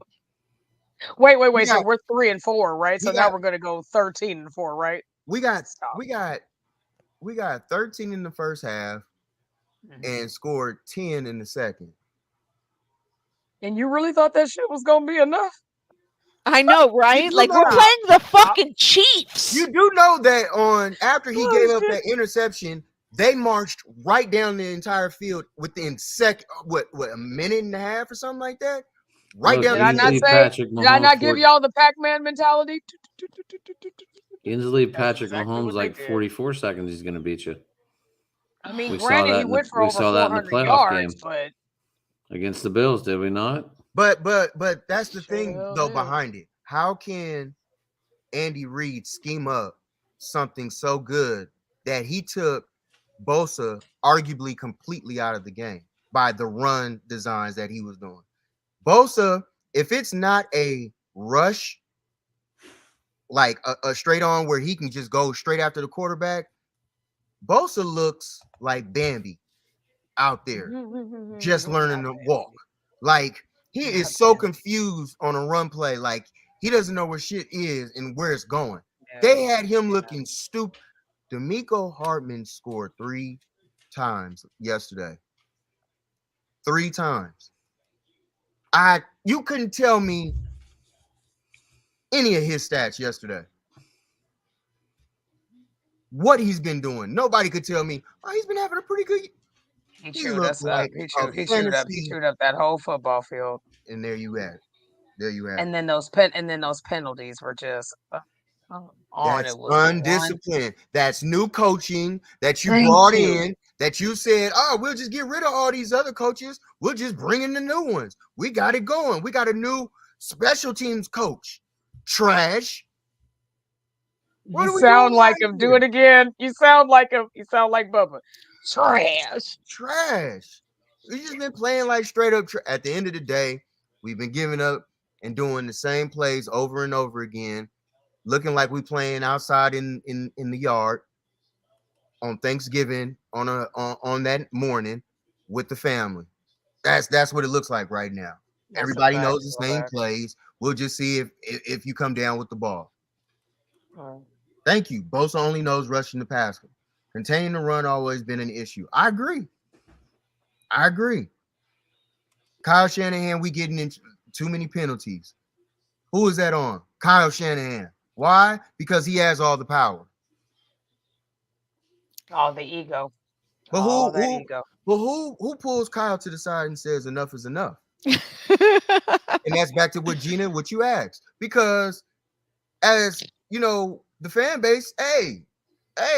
Wait. We So got- we're 3-4, right? So we now got- we're gonna go 13-4, right? We got Stop. 13 in the first half and scored 10 in the second. And you really thought that shit was gonna be enough? I know, right? do Like, we're know- playing the fucking Chiefs. You do know that after he Oh, gave up shit. that interception, they marched right down the entire field within a minute and a half or something like that. right Look, down Did the I you just not field. leave say? Patrick Did I Mahomes not give for y'all the Pac-Man mentality? you just leave That's Patrick exactly Mahomes what they like did. 44 seconds. He's going to beat you. I mean, We saw granted, he that went for we over saw that in the 400 playoff yards, game but against the Bills, did we not? But that's the sure the thing hell though did. behind it. How can Andy Reid scheme up something so good that he took Bosa arguably completely out of the game by the run designs that he was doing? Bosa, if it's not a rush, like a straight on where he can just go straight after the quarterback, Bosa looks like Bambi out there just learning Not to walk. bad. Like he is Not so bad. confused on a run play, like he doesn't know where shit is and where it's going. Yeah. They had him Yeah. looking stupid. D'Amico Hartman scored 3 times yesterday. 3 times. You couldn't tell me any of his stats yesterday. What he's been doing. Nobody could tell me, oh, he's been having a pretty good. He He chewed looked us up. like a He fantasy. chewed up that whole football field. And there you have it. There you have it. And then those penalties were just on. That's It was one. undisciplined. That's new coaching that you Thank brought you. in, that you said, oh, we'll just get rid of all these other coaches. We'll just bring in the new ones. We got it going. We got a new special teams coach. Trash. What You are we doing sound like right him. Do here? it again. You sound like him. You sound like Bubba. Trash. Trash. We just been playing like straight up. At the end of the day, we've been giving up and doing the same plays over and over again, looking like we playing outside in the yard on Thanksgiving on that morning with the family. That's what it looks like right now. That's a Everybody knows the factual same fact. plays. We'll just see if you come down with the ball. Mm. Thank you. Bosa only knows rushing the passer. Containing the run always been an issue. I agree. I agree. Kyle Shanahan, we getting into too many penalties. Who is that on? Kyle Shanahan. Why? Because he has all the power. All the ego. But All that ego. who pulls Kyle to the side and says enough is enough? And that's back to what you asked. Because as you know, the fan base, hey,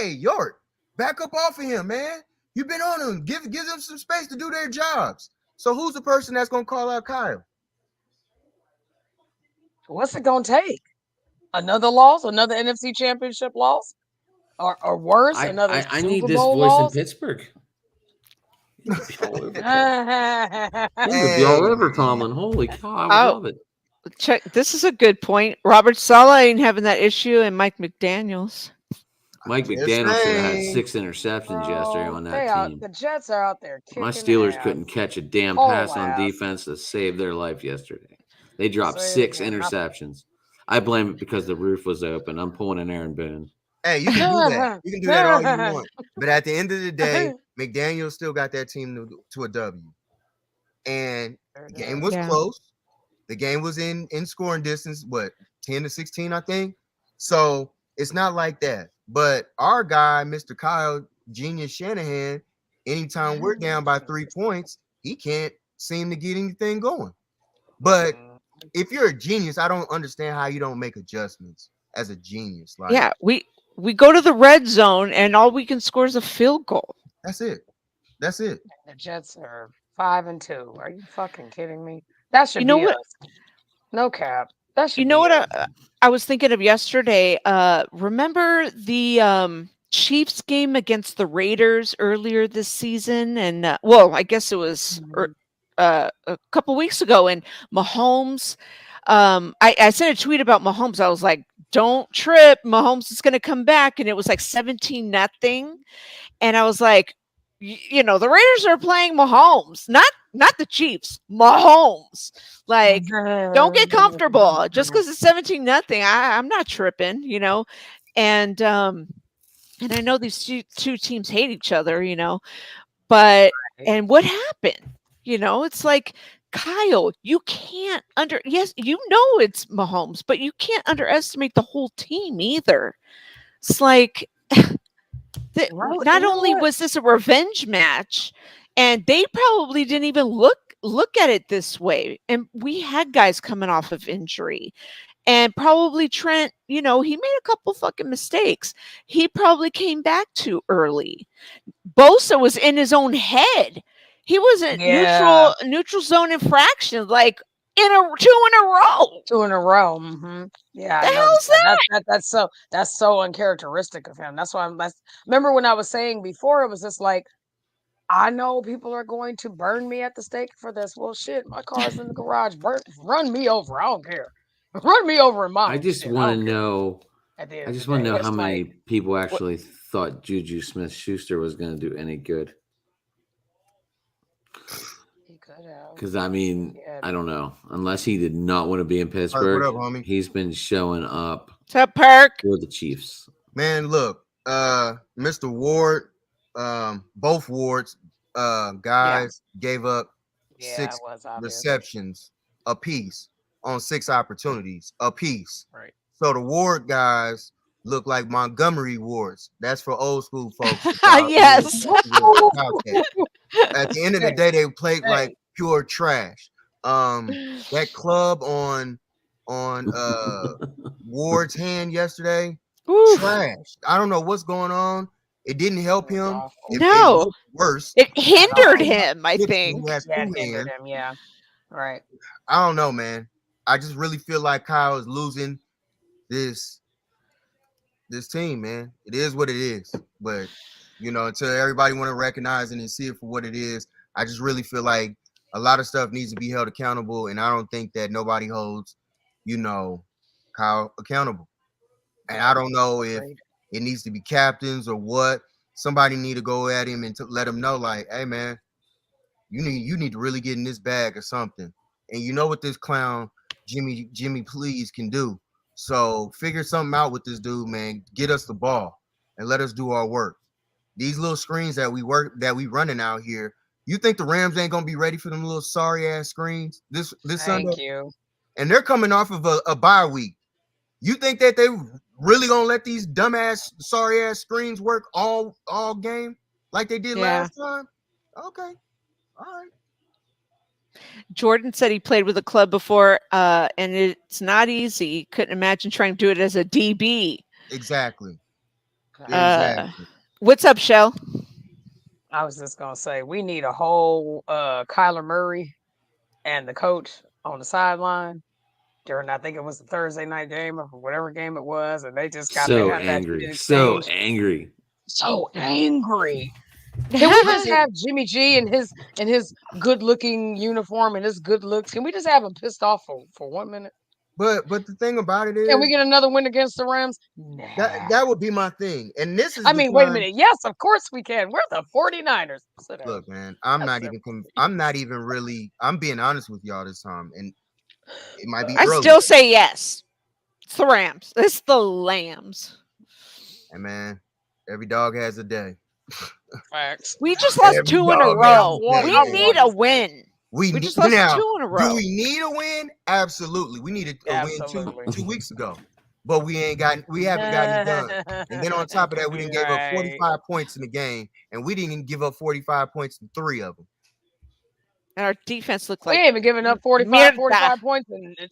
York, back up off of him, man. You've been on him. Give them some space to do their jobs. So who's the person that's gonna call out Kyle? What's it gonna take? Another loss? Another NFC Championship loss? Or worse, another I need Super this Bowl voice in loss? Pittsburgh. He would be all over Hey, Tomlin. Holy cow, I would Oh, love it. check. This is a good point. Robert Saleh ain't having that issue, and Mike McDaniels. Mike just McDaniel should have had saying. 6 interceptions yesterday Bro, on they that out. team. The Jets are out there My kicking Steelers ass, couldn't catch a damn whole pass on ass. defense to save their life yesterday. They dropped Say it 6 again. interceptions. I blame it because the roof was open. I'm pulling an Aaron Boone. Hey, you can do that. You can do that all you want. But at the end of the day, McDaniel still got that team to a W. And the game was Yeah. close. The game was in scoring distance, what, 10-16, I think. So it's not like that. But our guy, Mr. Kyle Genius Shanahan, anytime we're down by 3 points, he can't seem to get anything going. But if you're a genius, I don't understand how you don't make adjustments as a genius. Like, Yeah, we go to the red zone, and all we can score is a field goal. that's it. That's it. The Jets are 5-2. Are you fucking kidding me? That You should know be what? us. No cap. That You should know be what? us. I was thinking of yesterday. Remember the Chiefs game against the Raiders earlier this season, and well, I guess it was a couple weeks ago. And Mahomes, I sent a tweet about Mahomes. I was like, "Don't trip, Mahomes is going to come back," and it was like 17-0. And I was like, you know, the Raiders are playing Mahomes, not the Chiefs, Mahomes. Like, don't get comfortable just because it's 17-0. I'm not tripping, you know. And I know these two teams hate each other, you know, but and what happened? You know, it's like, Kyle, you can't yes, you know it's Mahomes, but you can't underestimate the whole team either. It's like Right. not You know only what? was this a revenge match, and they probably didn't even look look at it this way. And we had guys coming off of injury. And probably Trent, he made a couple fucking mistakes. He probably came back too early. Bosa was in his own head. He was in neutral zone infraction, like two in a row. 2 in a row. Mm-hmm. Yeah, The I hell's noticed that. That's so uncharacteristic of him. That's why remember when I was saying before, it was just like, I know people are going to burn me at the stake for this. Well, shit, my car's in the garage. Run me over. I don't care. Run me over in mine. I just want to know. At the end I of just the want to day, know it's how many like, people actually thought Juju Smith-Schuster was going to do any good. he could have. Because I mean, Yeah. I don't know. Unless he did not want to be in Pittsburgh, what up, homie? he's been showing up What's up, Perk? for the Chiefs. Man, look, Mr. Ward, both Wards, guys gave up Yeah, 6 it was obvious. receptions apiece on 6 opportunities apiece. Right. So the Ward guys look like Montgomery Wards. That's for old school folks. Yes. At the end of the day, they played like pure trash. That club on Ward's hand yesterday, Oof. trash. I don't know what's going on. It didn't help him. awful. It No. looked worse. It hindered him, I think. He has Yeah, it 2 hindered hands. him. Yeah. Right. I don't know, man. I just really feel like Kyle is losing this team, man. It is what it is. But until everybody want to recognize it and see it for what it is, I just really feel like a lot of stuff needs to be held accountable, and I don't think that nobody holds, Kyle accountable. And I don't know if it needs to be captains or what. Somebody need to go at him and let him know, like, hey, man, you need to really get in this bag or something. And you know what this clown Jimmy Please can do. So figure something out with this dude, man. Get us the ball and let us do our work. These little screens that we running out here. You think the Rams ain't gonna be ready for them little sorry ass screens this Sunday? Thank you. And they're coming off of a bye week. You think that they really gonna let these dumbass sorry ass screens work all game like they did last time? Okay, all right. Jordan said he played with a club before, and it's not easy. Couldn't imagine trying to do it as a DB. Exactly. What's up, Shell? I was just gonna say we need a whole Kyler Murray and the coach on the sideline during, I think it was the Thursday night game or whatever game it was, and they just got so to have angry, that so angry. Can we just have Jimmy G in his good looking uniform and his good looks? Can we just have him pissed off for 1 minute? But the thing about it is, can we get another win against the Rams? Nah. That would be my thing. And this is wait a minute. Yes, of course we can. We're the 49ers. Look, man, I'm not even really, I'm being honest with y'all this time. And it might be I early. still say yes. It's the Rams. It's the Lambs. And man, every dog has a day. Facts. We just lost 2 in a row. We need a win. We just lost now, 2 in a row. Do we need a win? Absolutely. We needed a win 2 weeks ago. But we haven't gotten it done. And then on top of that, we didn't give up 45 points in the game. And we didn't even give up 45 points in 3 of them. And our defense looked like we ain't even giving up 45 points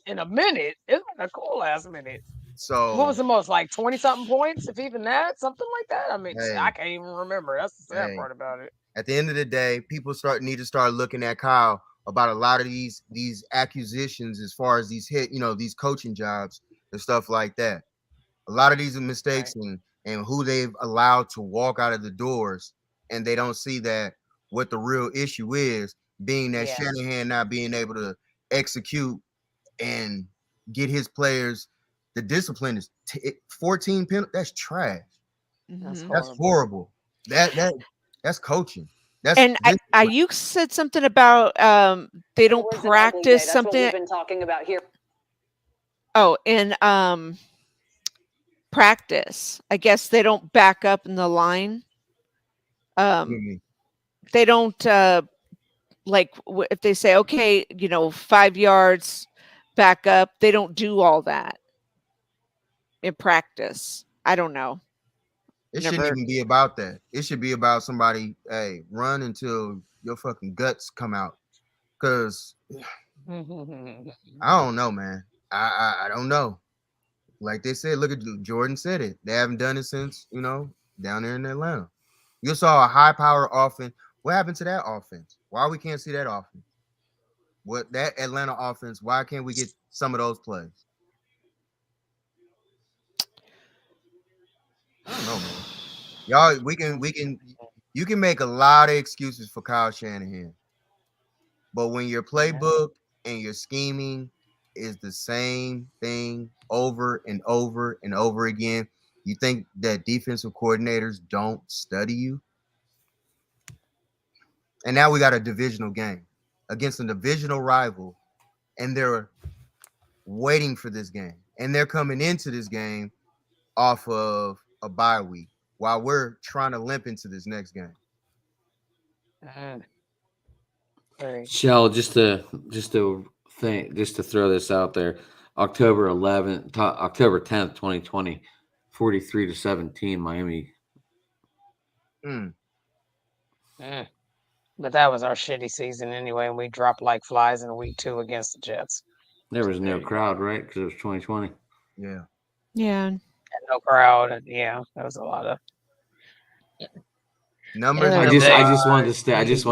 in a minute. It's been a cool ass minute. So what was the most, like 20-something points, if even that, something like that? I mean, I can't even remember. That's the sad part about it. At the end of the day, people need to start looking at Kyle about a lot of these acquisitions as far as these these coaching jobs and stuff like that. A lot of these are mistakes and who they've allowed to walk out of the doors, and they don't see that what the real issue is, being that Shanahan not being able to execute and get his players. The discipline is 14 penalties. That's trash. Mm-hmm. That's horrible. That's coaching. And you said something about they don't practice something. That's what we've been talking about here. Oh, in practice, I guess they don't back up in the line. They don't like if they say, okay, 5 yards back up. They don't do all that in practice. I don't know. It shouldn't even be about that. It should be about somebody, hey, run until your fucking guts come out. Cause I don't know, man. I don't know. Like they said, look at Jordan said it. They haven't done it since, down there in Atlanta. You saw a high power offense. What happened to that offense? Why we can't see that offense? What that Atlanta offense? Why can't we get some of those plays? I don't know, man. Y'all, we can you can make a lot of excuses for Kyle Shanahan. But when your playbook and your scheming is the same thing over and over and over again, you think that defensive coordinators don't study you? And now we got a divisional game against a divisional rival, and they're waiting for this game. And they're coming into this game off of a bye week while we're trying to limp into this next game. Shell, just to throw this out there, October 11th, October 10th, 2020, 43-17, Miami. But that was our shitty season anyway, and we dropped like flies in week 2 against the Jets. There was no crowd, right? Because it was 2020. Yeah. Yeah. And no crowd, and yeah, that was a lot of numbers. Yeah, I just wanted to stay. I just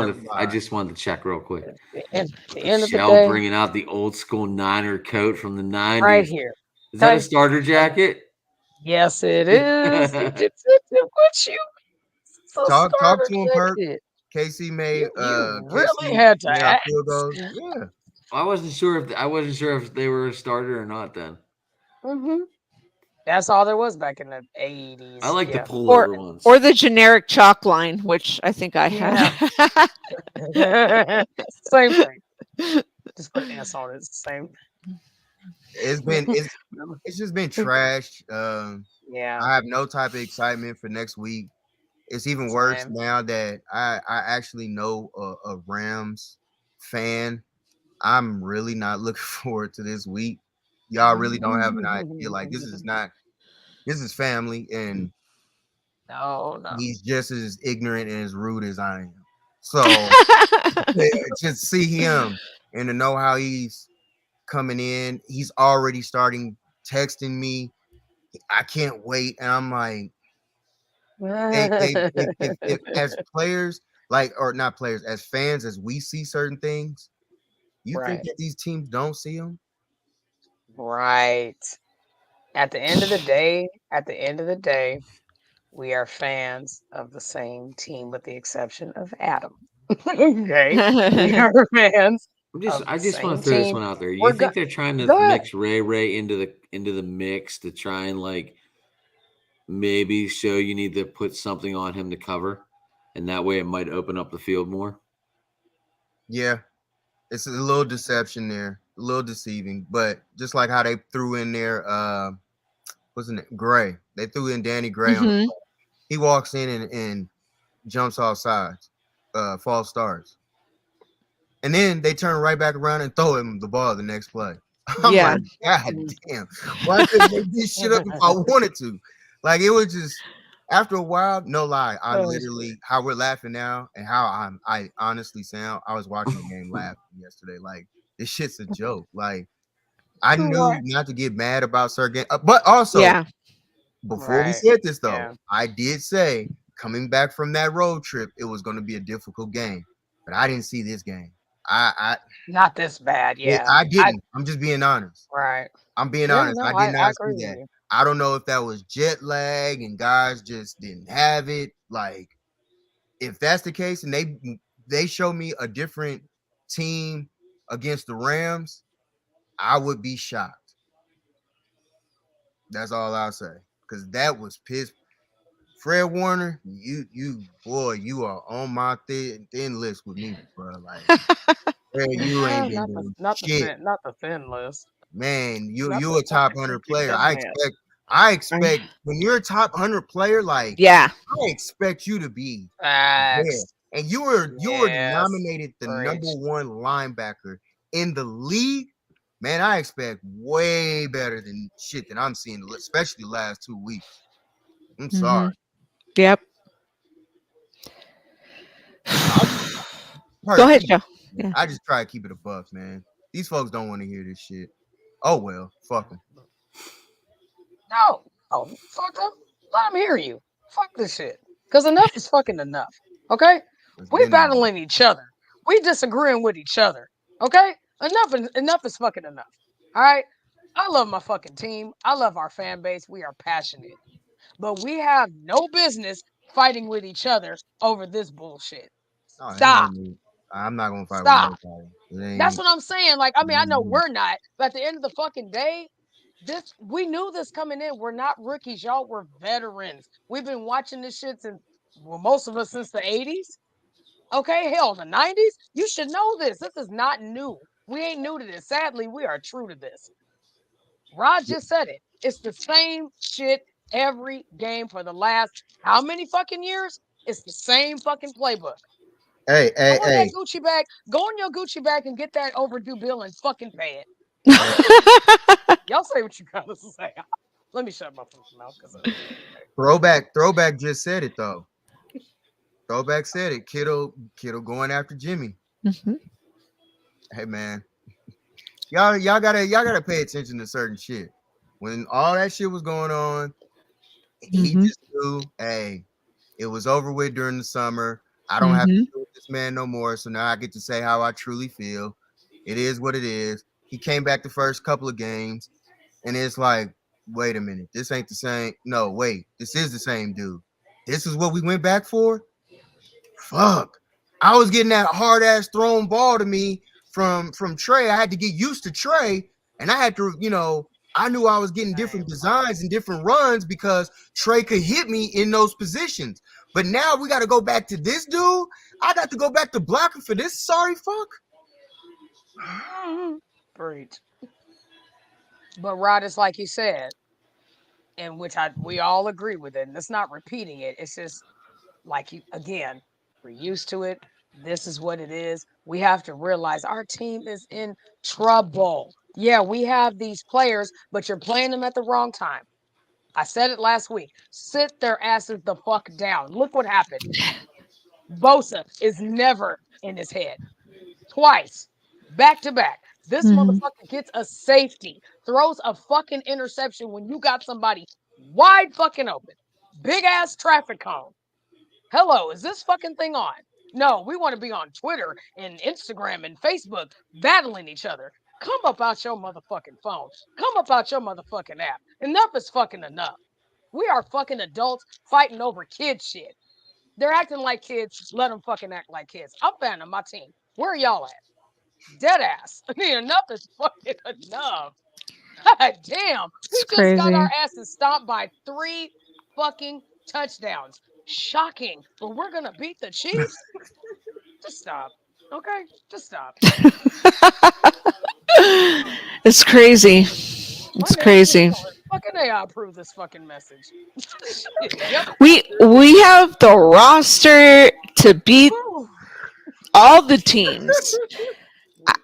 wanted to check real quick. At the end of the Shell day, bringing out the old school Niner coat from the 90s. right here. Is that a starter jacket? Yes, it is. What you? Talk to him, Perk. KC made you really had to ask. Field goals. Yeah. I wasn't sure if they were a starter or not then. That's all there was back in the 80s. I like the pullover ones. Or the generic chalk line, which I think I had. Same thing. Just put S on it. It's the same. It's just been trash. Yeah. I have no type of excitement for next week. It's even worse now that I actually know a Rams fan. I'm really not looking forward to this week. Y'all really don't have an idea. Like this is family, and no, he's just as ignorant and as rude as I am. So just see him and to know how he's coming in. He's already starting texting me. I can't wait, and I'm like, if as players, or not players, as fans, as we see certain things, you think that these teams don't see them? Right. At the end of the day, we are fans of the same team with the exception of Adam. Okay. We are fans. I just want to throw this one out there. You think they're trying to mix Ray into the mix to try and like maybe show you need to put something on him to cover, and that way it might open up the field more? Yeah. It's a little deception there, a little deceiving, but just like how they threw in there, wasn't it Gray? They threw in Danny Gray. He walks in and jumps off sides, false starts. And then they turn right back around and throw him the ball the next play. I'm like, God damn. Why couldn't they make this shit up if I wanted to? Like, it was just, after a while, no lie, I literally, how we're laughing now and how I honestly sound, I was watching the game laughing yesterday. Like, this shit's a joke. Like, I knew not to get mad about certain games. But also, before we said this, though, I did say, coming back from that road trip, it was going to be a difficult game. But I didn't see this game. I not this bad, I didn't. I'm just being honest. Right. I'm being honest. No, I did not see that. I don't know if that was jet lag and guys just didn't have it. Like, if that's the case, and they show me a different team against the Rams, I would be shocked. That's all I'll say. Because that was piss. Fred Warner, you are on my thin list with me, bro. Like, Fred, you ain't been doing shit. Not the thin list. Man, you a top 100 player. I expect when you're a top 100 player, like, I expect you to be there. And you were nominated the number 1 linebacker in the league. Man, I expect way better than shit that I'm seeing, especially the last 2 weeks. I'm sorry. Yep. Go ahead, Joe. Yeah. I just try to keep it a buck, man. These folks don't want to hear this shit. Oh well, fuck them. No, oh, fuck them. Let them hear you. Fuck this shit. Because enough is fucking enough. Okay? It's We been enough. battling each other. We disagreeing with each other. Okay? Enough is fucking enough. All right? I love my fucking team. I love our fan base. We are passionate. But we have no business fighting with each other over this bullshit. No, ain't no Stop. need. I'm not gonna fight with Stop. nobody. It That's ain't. what I'm saying. Like, I mean, I know Mhm. we're not, but at the end of the fucking day, this we knew this coming in. We're not rookies, y'all. We're veterans. We've been watching this shit since, well, most of us since the 80s. Okay, hell, the 90s. You should know this. This is not new. We ain't new to this. Sadly, we are true to this. Rod just said it. It's the same shit every game for the last how many fucking years? It's the same fucking playbook. Hey, Go hey, on that hey, Gucci bag. Go on your Gucci bag and get that overdue bill and fucking pay it. hey. Y'all say what you gotta say. Let me shut my fucking mouth because Throwback just said it though. Throwback said it. Kittle going after Jimmy. Mhm. Hey man, y'all gotta pay attention to certain shit. When all that shit was going on, he Mhm. just knew, hey, it was over with during the summer. I don't have to Mhm. deal with this man no more. So now I get to say how I truly feel. It is what it is. He came back the first couple of games, and it's like, wait a minute, this ain't the same. No, wait, this is the same dude. This is what we went back for. Fuck. I was getting that hard ass thrown ball to me from Trey. I had to get used to Trey, and I had to, I knew I was getting different designs and different runs because Trey could hit me in those positions. But now we got to go back to this dude. I got to go back to blocking for this sorry fuck. preach. But Rod is like you said, and which we all agree with it. And it's not repeating it. It's just like you again, we're used to it. This is what it is. We have to realize our team is in trouble. Yeah, we have these players, but you're playing them at the wrong time. I said it last week. Sit their asses the fuck down. Look what happened. Bosa is never in his head. Twice. Back to back. This Mhm. motherfucker gets a safety, throws a fucking interception when you got somebody wide fucking open. Big ass traffic cone. Hello, is this fucking thing on? No, we want to be on Twitter and Instagram and Facebook battling each other. Come up out your motherfucking phone. Come up out your motherfucking app. Enough is fucking enough. We are fucking adults fighting over kid shit. They're acting like kids. Let them fucking act like kids. I'm fan of my team. Where are y'all at? Dead ass. I mean, enough is fucking enough. God damn. We It's just got our crazy. asses stomped by 3 fucking touchdowns. Shocking. But we're going to beat the Chiefs? Just stop. Okay? Just stop. It's crazy. My It's name is crazy. fucking A. I approve this fucking message. Shit. Yep. We have the roster to beat Whew. all the teams.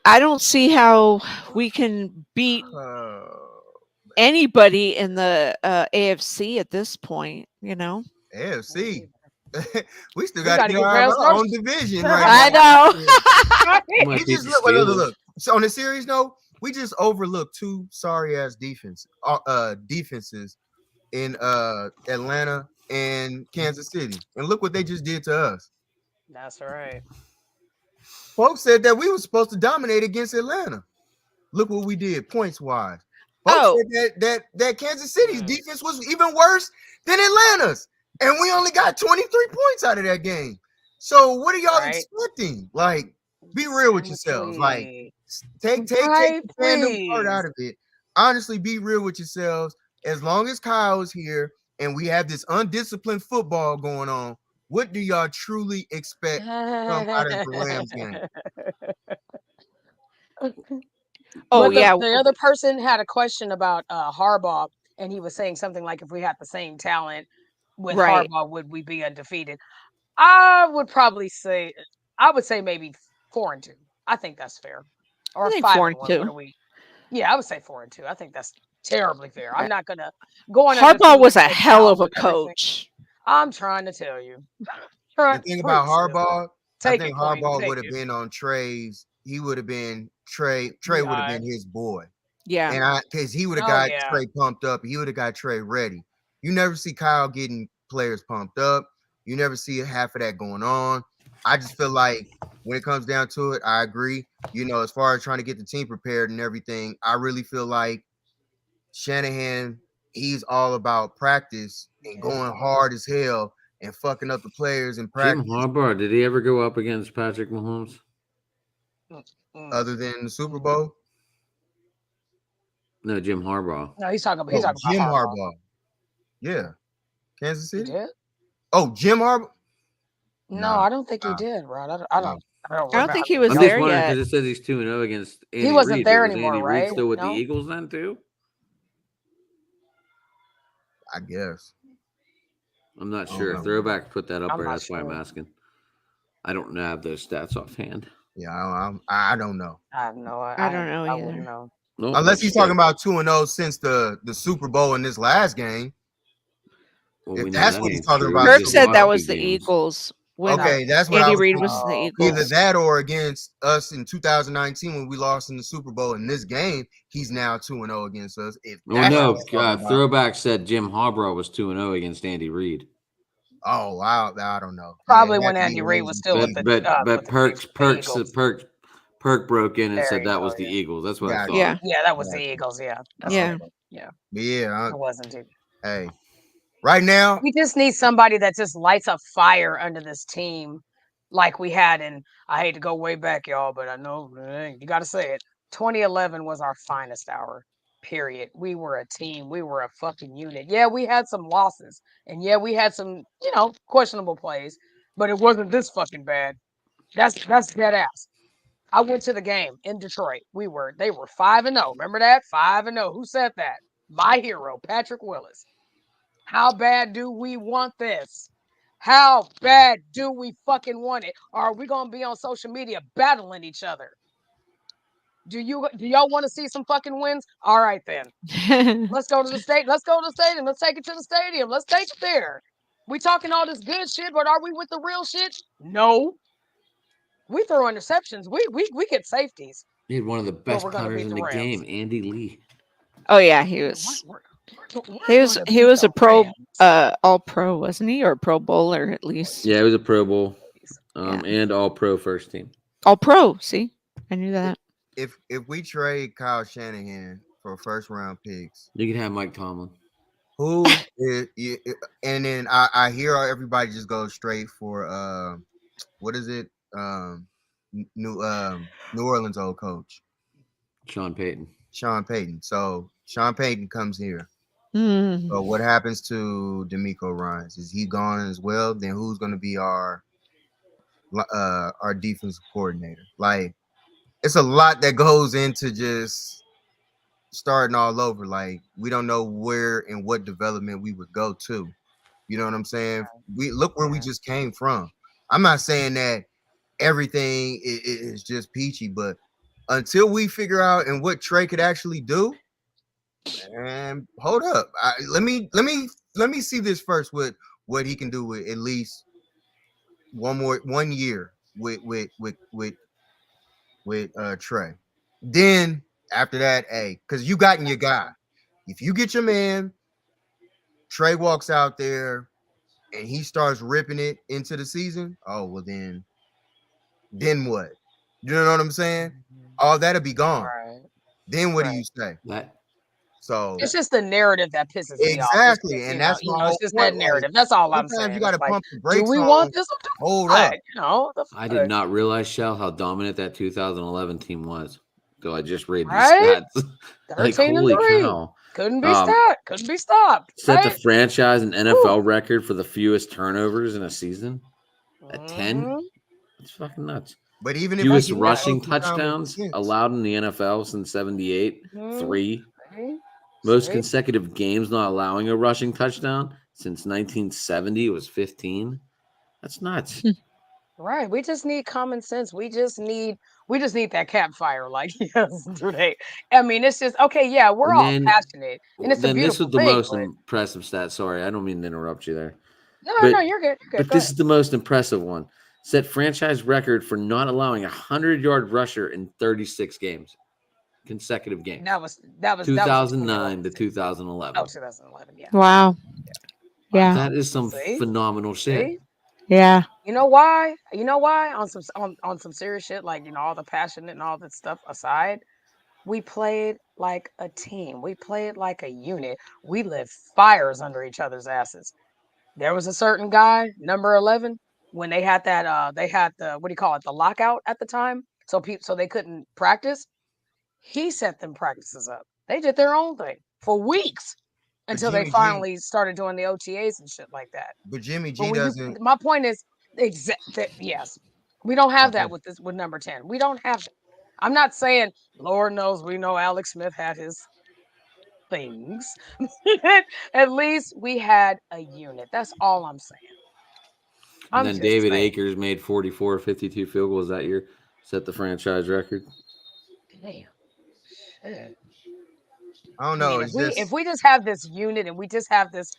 I don't see how we can beat Oh, anybody in the AFC at this point. You know. Me AFC. neither. We still We got to got to get get our past our. own division right I now. know. We We might beat just the look. Steelers. So on a serious note, we just overlooked two sorry ass defenses in Atlanta and Kansas City, and look what they just did to us. That's all right. Folks said that we were supposed to dominate against Atlanta. Look what we did points wise. Folks Oh, said that Kansas City's Mm. defense was even worse than Atlanta's, and we only got 23 points out of that game. So what are y'all Right? expecting? Like, be real with yourselves. Like, Seriously. take Right? the fandom part Please. out of it. Honestly, be real with yourselves. As long as Kyle is here and we have this undisciplined football going on, what do y'all truly expect to come out of the Rams game? oh But the yeah. the other person had a question about Harbaugh, and he was saying something like, "If we had the same talent with Right. Harbaugh, would we be undefeated?" I would probably say, I would say maybe 4-2. I think that's fair, I or think five four and and one. What two. are we? Yeah, I would say 4-2. I think that's terribly fair. I'm not gonna go on Harbaugh undefeated was a head hell count of a with everything. coach. I'm trying to tell you. The Right, thing about preach, sister. Harbaugh, I Take it, think Queen. Harbaugh Take would have it. been on Trey's. He would have been Trey. Trey would have Guy. been his boy, Yeah. and because he would have Oh got yeah. Trey pumped up. He would have got Trey ready. You never see Kyle getting players pumped up. You never see half of that going on. I just feel like when it comes down to it, I agree. As far as trying to get the team prepared and everything, I really feel like Shanahan, he's all about practice and Yeah. going hard as hell and fucking up the players in Jim practice. Harbaugh, did he ever go up against Patrick Mahomes? Mm. Other than the Super Mm. Bowl, No, Jim Harbaugh. No, he's talking about Jim Harbaugh. Harbaugh, yeah, Kansas He City. did? Oh, Jim Harbaugh. No, No, I don't think he no, did, bro. I no. don't I remember. don't think he was I'm there just wondering yet. because it says he's 2-0 against Andy He wasn't Reid. there Was anymore, Andy Reid right? still with the No? Eagles then too? I guess. I'm not I don't sure. know. Throwback put that up I'm there. not That's why I'm sure. asking. I don't have those stats offhand. Yeah, I don't know. I have no I don't know I wouldn't either. know. Nope, Unless that's he's talking good. about 2-0 since the Super Bowl in this last game. Well, If we know that's that what he's ain't talking true. about, We Kirk just said that lost was 2 the games. Eagles when okay, that's what I Andy was Reid thinking. was the Oh, Eagles. Either that or against us in 2019 when we lost in the Super Bowl. In this game, he's now 2-0 against us. If Oh that's Right. what no, he's talking about. Throwback said Jim Harbaugh was 2-0 against Andy Reid. Oh, I don't know. Probably Yeah, it when had to be Andy when he Reid was was in still with Cleveland. But the Eagles. Perk broke in and There said you that go, was the yeah. Eagles. That's what I Gotcha. thought. Yeah. Yeah, that was the Gotcha. Eagles, yeah. That's Yeah. what yeah. But yeah, It wasn't it. hey, right now, We just need somebody that just lights a fire under this team like we had in I hate to go way back, y'all, but I know you gotta say it. 2011 was our finest hour. Period. We were a team. We were a fucking unit. Yeah, we had some losses. And yeah, we had some, questionable plays, but it wasn't this fucking bad. That's dead ass. I went to the game in Detroit. They were 5-0. Remember that? 5-0. Who said that? My hero, Patrick Willis. How bad do we want this? How bad do we fucking want it? Or are we gonna be on social media battling each other? Do y'all want to see some fucking wins? All right then. Let's go to the state. Let's go to the stadium. Let's take it to the stadium. Let's take it there. We talking all this good shit, but are we with the real shit? No. We throw interceptions. We get safeties. He had one of the But best we're gonna punters beat in the the Rams. game, Andy Lee. Oh yeah, he We're, was. we're, He was. gonna He beat was a the pro. Rams. All pro, wasn't he, or Pro Bowler at least? Yeah, he was a Pro Bowl, Yeah. and All Pro first team. All pro. See, I knew that. if we trade Kyle Shanahan for first round picks, You could have Mike Tomlin. who is, and then I hear everybody just goes straight for what is it? New Orleans old coach Sean Payton. Sean Payton. So Sean Payton comes here. Hmm. So what happens to D'Amico Ryans? Is he gone as well? Then who's going to be our defensive coordinator? Like, it's a lot that goes into just starting all over. Like, we don't know where and what development we would go to. You know what I'm saying? We look where we just came from. I'm not saying that everything is just peachy, but until we figure out and what Trey could actually do, man, hold up. Let me see this first with what he can do with at least 1 year with Trey. Then after that, hey, because you gotten your guy. If you get your man, Trey walks out there and he starts ripping it into the season. Oh well, then what? You know what I'm saying? All that'll be gone. Right. Then what do you say? That So It's just the narrative that pisses me off. exactly, and that's my It's whole just point. that Like, narrative. That's all I'm sometimes saying. you got to It's like, pump the do brakes we on. want this or do we Hold not? up. The I did fuck? not realize, Shell, how dominant that 2011 team was. So I just read these Right? stats. Like, 13 and holy 3. cow. Couldn't be stopped. Couldn't be stopped. Set the Right? franchise and NFL record for the fewest turnovers in a season at 10. Mhm. It's fucking nuts. But even if we Fewest get rushing some common touchdowns sense, allowed in the NFL since 78, Mhm. 3. See? Most See? consecutive games not allowing a rushing touchdown since 1970 was 15. That's nuts. Right. We just need common sense. We just need that campfire. Like, yes, today. I mean, it's just okay, yeah, we're And all then, passionate. And it's a then this beautiful was the thing, most but impressive stat. Sorry, I don't mean to interrupt you there. no, But you're good. You're good. but Go this ahead. is the most impressive one. set franchise record for not allowing a 100-yard rusher in 36 games, consecutive games. That was 2009 to 2011. 2011. Oh, 2011. Yeah. Wow. Yeah. Wow. That is some See, phenomenal shit. see. Yeah. You know why? You know why? On some serious shit, like all the passionate and all that stuff aside, we played like a team. We played like a unit. We lit fires under each other's asses. There was a certain guy, number 11, when they had the what do you call it, the lockout at the time, so they couldn't practice. He set them practices up. They did their own thing for weeks But until they Jimmy G, finally started doing the OTAs and shit like that. but Jimmy But G when you, doesn't. my point is, yes, we don't have that Okay. with number 10. We don't have that. I'm not saying, Lord knows, we know Alex Smith had his things. At least we had a unit. That's all I'm saying. And I'm then just David saying. Akers made 44 52 field goals that year, set the franchise record. Damn. Shit. I don't I know. mean, It's if just we just have this unit and we just have this,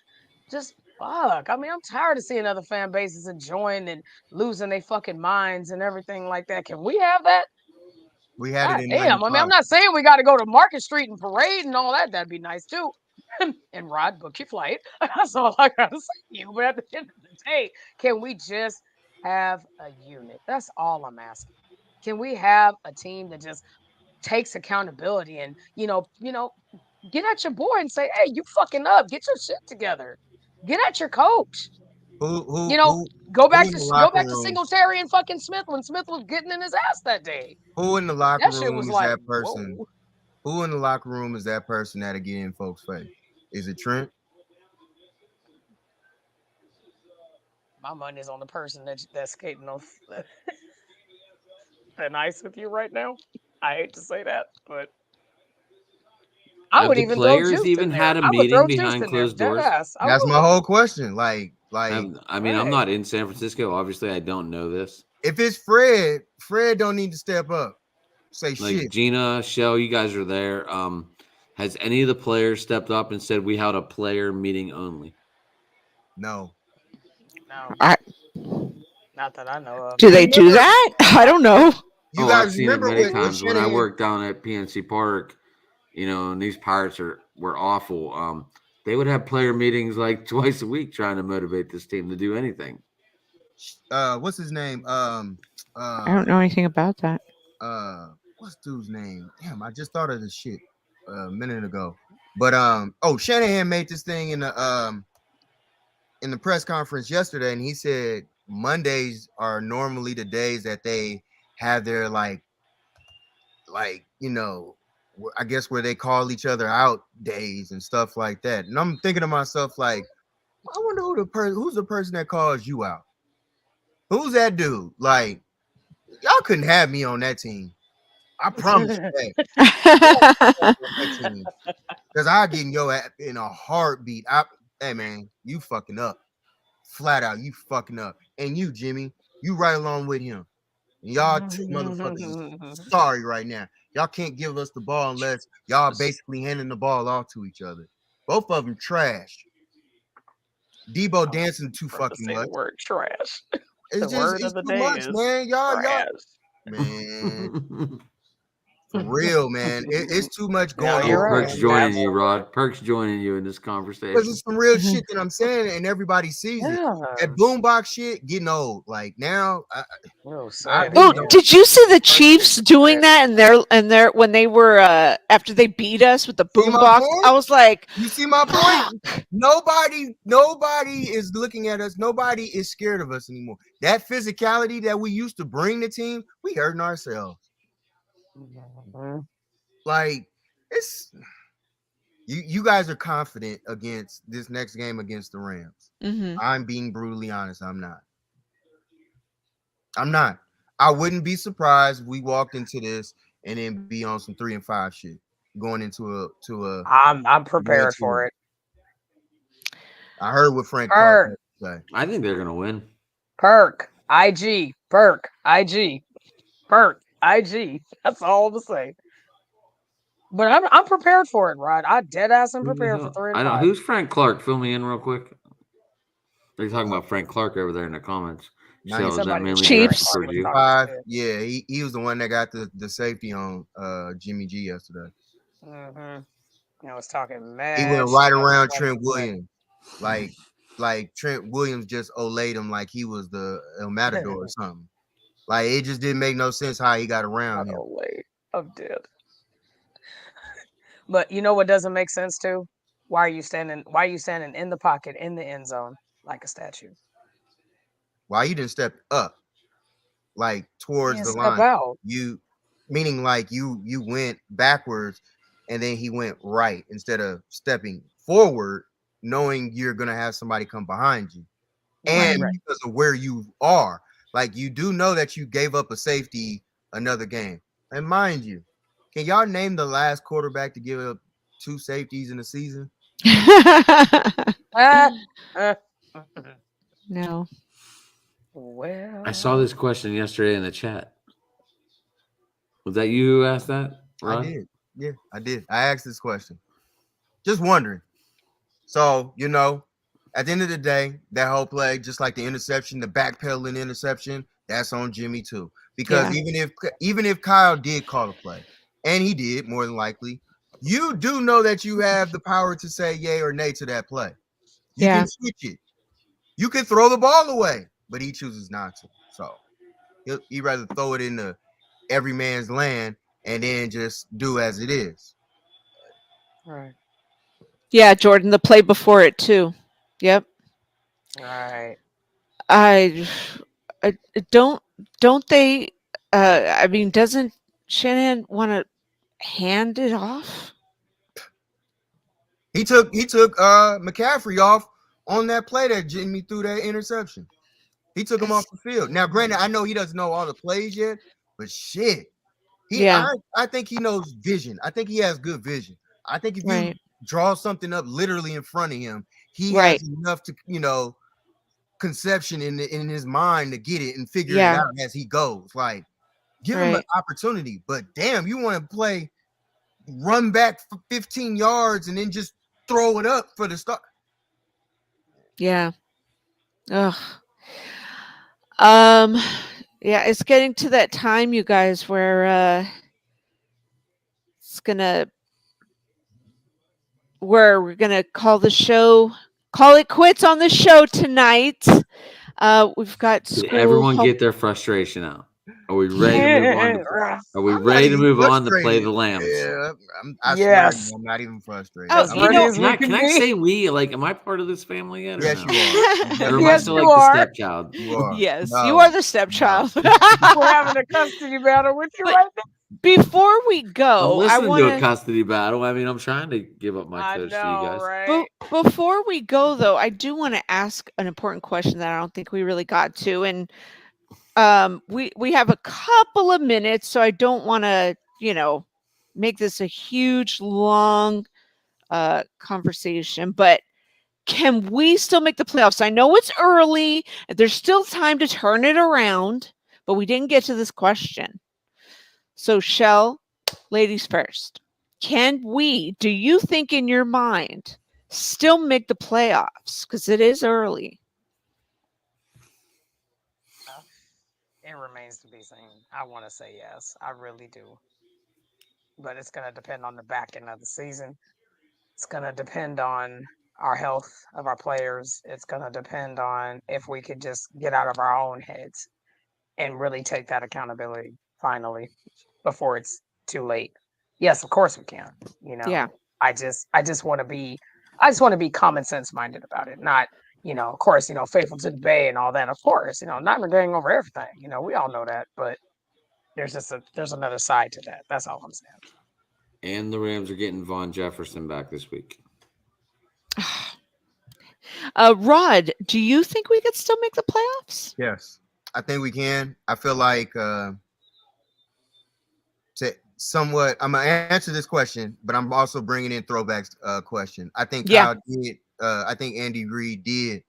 just fuck. I mean, I'm tired of seeing other fan bases enjoying and losing their fucking minds and everything like that. Can we have that? we had it God in damn. I mean, I'm '95. not saying we got to go to Market Street and parade and all that. That'd be nice too. And Rod, book your flight. That's all I gotta say to you. But at the end of the day, can we just have a unit? That's all I'm asking. Can we have a team that just takes accountability and get at your boy and say, "Hey, you fucking up. Get your shit together. Get at your coach." Who You who know, who go who back in to the go locker back to room? Singletary and fucking Smith when Smith was getting in his ass that day. Who in the locker That shit room was is like, that person? whoa. Who in the locker room is that person that'll get in folks' face? Is it Trent? My money's on the person that's skating on thin ice with you right now. I hate to say that, but I Have would the even throw players Juice in even there. had a I would meeting throw Juice behind in there, closed dead doors? ass. I That's my would. whole question. Like I mean, I'm Right. not in San Francisco. Obviously, I don't know this. if it's Fred, Fred don't need to step up. Say Like shit. Gina, Shell, you guys are there. Has any of the players stepped up and said we had a player meeting only? No. No, I, not that I know of. do You they do remember? that? I don't know. You Oh, I've guys seen it remember many with times when I Shanahan? worked down at PNC Park. And these Pirates were awful. They would have player meetings like twice a week trying to motivate this team to do anything. What's his name? I don't know anything about that. What's dude's name? Damn, I just thought of this shit a minute ago. But Shanahan made this thing in the press conference yesterday, and he said Mondays are normally the days that they have their I guess where they call each other out days and stuff like that. And I'm thinking to myself, like, I wonder who's the person that calls you out? Who's that dude? Like, y'all couldn't have me on that team. I promise you that. On that team. Because I get in your ass in a heartbeat. Hey man, you fucking up. Flat out, you fucking up. And you, Jimmy, you right along with him. And y'all two motherfuckers is sorry right now. Y'all can't give us the ball unless y'all basically handing the ball off to each other. Both of them trash. Debo dancing too About to fucking say the much. word trash. The It's just word it's of the too day much, is man. Y'all, trash. man. For real, man. It's too much No, going you're Oh, on, right. Perk's man. joining you, Absolutely. Rod. Perk's joining you in this Because conversation. it's some real shit that I'm saying, and everybody sees it. That Yes. boombox shit getting old. Like now, Real I sad. really Oh, don't. did you see the First thing Chiefs you doing said. that and their when they were after they beat us with the See my boombox? I point? was like, You see my point? fuck. Nobody is looking at us. Nobody is scared of us anymore. That physicality that we used to bring the team, we hurting ourselves. Mhm. Like it's you guys are confident against this next game against the Rams. Hmm. I'm being brutally honest. I'm not. I'm not. I wouldn't be surprised if we walked into this and then be on some 3-5 shit going into a I'm one prepared for team. it. I heard what Frank Clark had Perk, to say. I think they're gonna win. perk, IG, perk, IG, perk, IG. That's all I'm saying. But I'm prepared for it, Rod. I dead ass am Who the prepared for hell? 3 and I don't. 5. Who's Frank Clark? Fill me in real quick. They're talking about Frank Clark over there in the comments. So is that Somebody was mainly sharing directed Chiefs. while he towards was you? talking 95. shit. Yeah, he was the one that got the safety on Jimmy G yesterday. Mm-hmm. I was talking He went mad right shit after around Buddy Trent was wet. Williams. Like Trent Williams just olayed him like he was the El Matador or something. Like it just didn't make no sense how he got around Not him. old late. I'm dead. But you know what doesn't make sense too? Why are you standing? Why are you standing in the pocket in the end zone like a statue? Why you didn't step up like You towards didn't the step line? out. You meaning like you went backwards and then he went right instead of stepping forward, knowing you're gonna have somebody come behind you. Right, And Mhm. right. because of where you are, like you do know that you gave up a safety another game. And mind you, can y'all name the last quarterback to give up 2 safeties in a season? Ah, uh, No. I saw well, this question yesterday in the chat. Was that you who asked that, I Rod? did. Yeah, I did. I asked this question. Just wondering. So, at the end of the day, that whole play, just like the interception, the backpedaling interception, that's on Jimmy too. Because Yeah. even if Kyle did call a play, and he did more than likely, you do know that you have the power to say yay or nay to that play. You can Yeah. switch it. You can throw the ball away, but he chooses not to. So he'd rather throw it into every man's land and then just do as it is. right, Yeah, Jordan, the play before it too. Yep. right. I, I don't they I mean, doesn't Shanahan want to hand it off? He took McCaffrey off on that play that Jimmy threw that interception. He took him off Cuz the field. Now, granted, I know he doesn't know all the plays yet, but shit, he I yeah, I think he knows vision. I think he has good vision. I think if you right. draw something up literally in front of him, he has Right. enough to conception in his mind to get it and figure it Yeah, out as he goes. Like, give him an right. opportunity. But damn, you want to play run back for 15 yards and then just throw it up for the start. Yeah. Ugh. Um yeah, it's getting to that time you guys where it's going to where we're going to call it quits on the show tonight. We've got Did school everyone home. get their frustration out? Are we ready Yeah. to move on to? Are we I'm not ready to even move on to play frustrated. the Lambs? Yeah, I swear to Yes, you, I'm not even frustrated. Oh, as I'm you ready just, know, as Can we I can can I be. say we? Like, am I part of this family yet or yes, you no? are. You Or very am I much Yes, still are. you like the are. stepchild? You are. yes, you are No, the no. stepchild. We're having a custody battle with you But right now. before we I'm go, I listening want to a to custody battle. I mean, I'm trying to give up my I coach to you know, guys. right? before we go though, I do want to ask an important question that I don't think we really got to, and we have a couple of minutes, so I don't want to make this a huge long conversation, but can we still make the playoffs? I know it's early, there's still time to turn it around, but we didn't get to this question. So, Shell, ladies first. Do you think in your mind, still make the playoffs? Because it is early. Uh, It remains to be seen. I want to say yes. I really do. But it's going to depend on the back end of the season. It's going to depend on our health of our players. It's going to depend on if we could just get out of our own heads and really take that accountability finally before it's too late. Yes, of course we can. You Yeah, know, I just want to be common sense minded about it, not of course, faithful to the Bay and all that. Of course, not agreeing over everything. We all know that, but there's another side to that. That's all I'm saying. And the Rams are getting Von Jefferson back this week. Rod, do you think we could still make the playoffs? Yes, I think we can. I feel like somewhat. I'm gonna answer this question, but I'm also bringing in throwbacks question. I think Yeah, Kyle did. I think Andy Reid did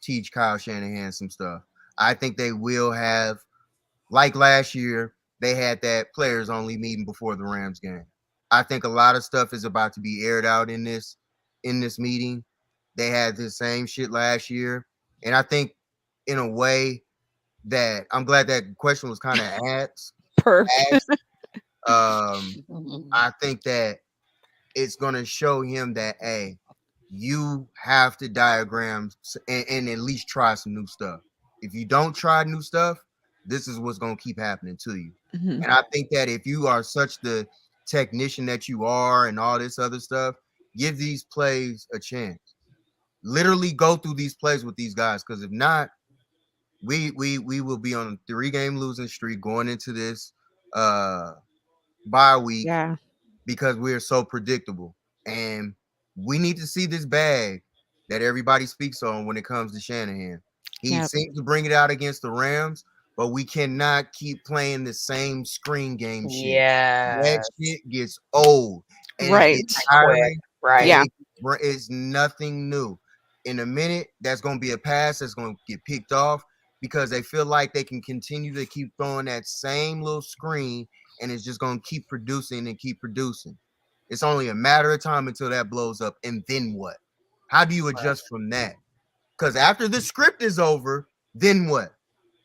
teach Kyle Shanahan some stuff. I think they will have, like last year, they had that players only meeting before the Rams game. I think a lot of stuff is about to be aired out in this meeting. They had the same shit last year, and I think in a way that I'm glad that question was kind of Perfect. asked. I think that it's gonna show him that hey, you have to diagram and at least try some new stuff. If you don't try new stuff, this is what's gonna keep happening to you. Mhm. And I think that if you are such the technician that you are and all this other stuff, give these plays a chance. Literally go through these plays with these guys, because if not, we will be on a 3-game losing streak going into this bye week Yeah. because we're so predictable. And we need to see this bag that everybody speaks on when it comes to Shanahan. He Yeah. seems to bring it out against the Rams, but we cannot keep playing the same screen game shit. That Yes. shit gets old and it Right. gets Quick. tiring. Right. Yeah. It's nothing new. In a minute, that's going to be a pass that's going to get picked off because they feel like they can continue to keep throwing that same little screen and it's just going to keep producing and keep producing. It's only a matter of time until that blows up. And then what? How do you adjust from that? Because after the script is over, then what?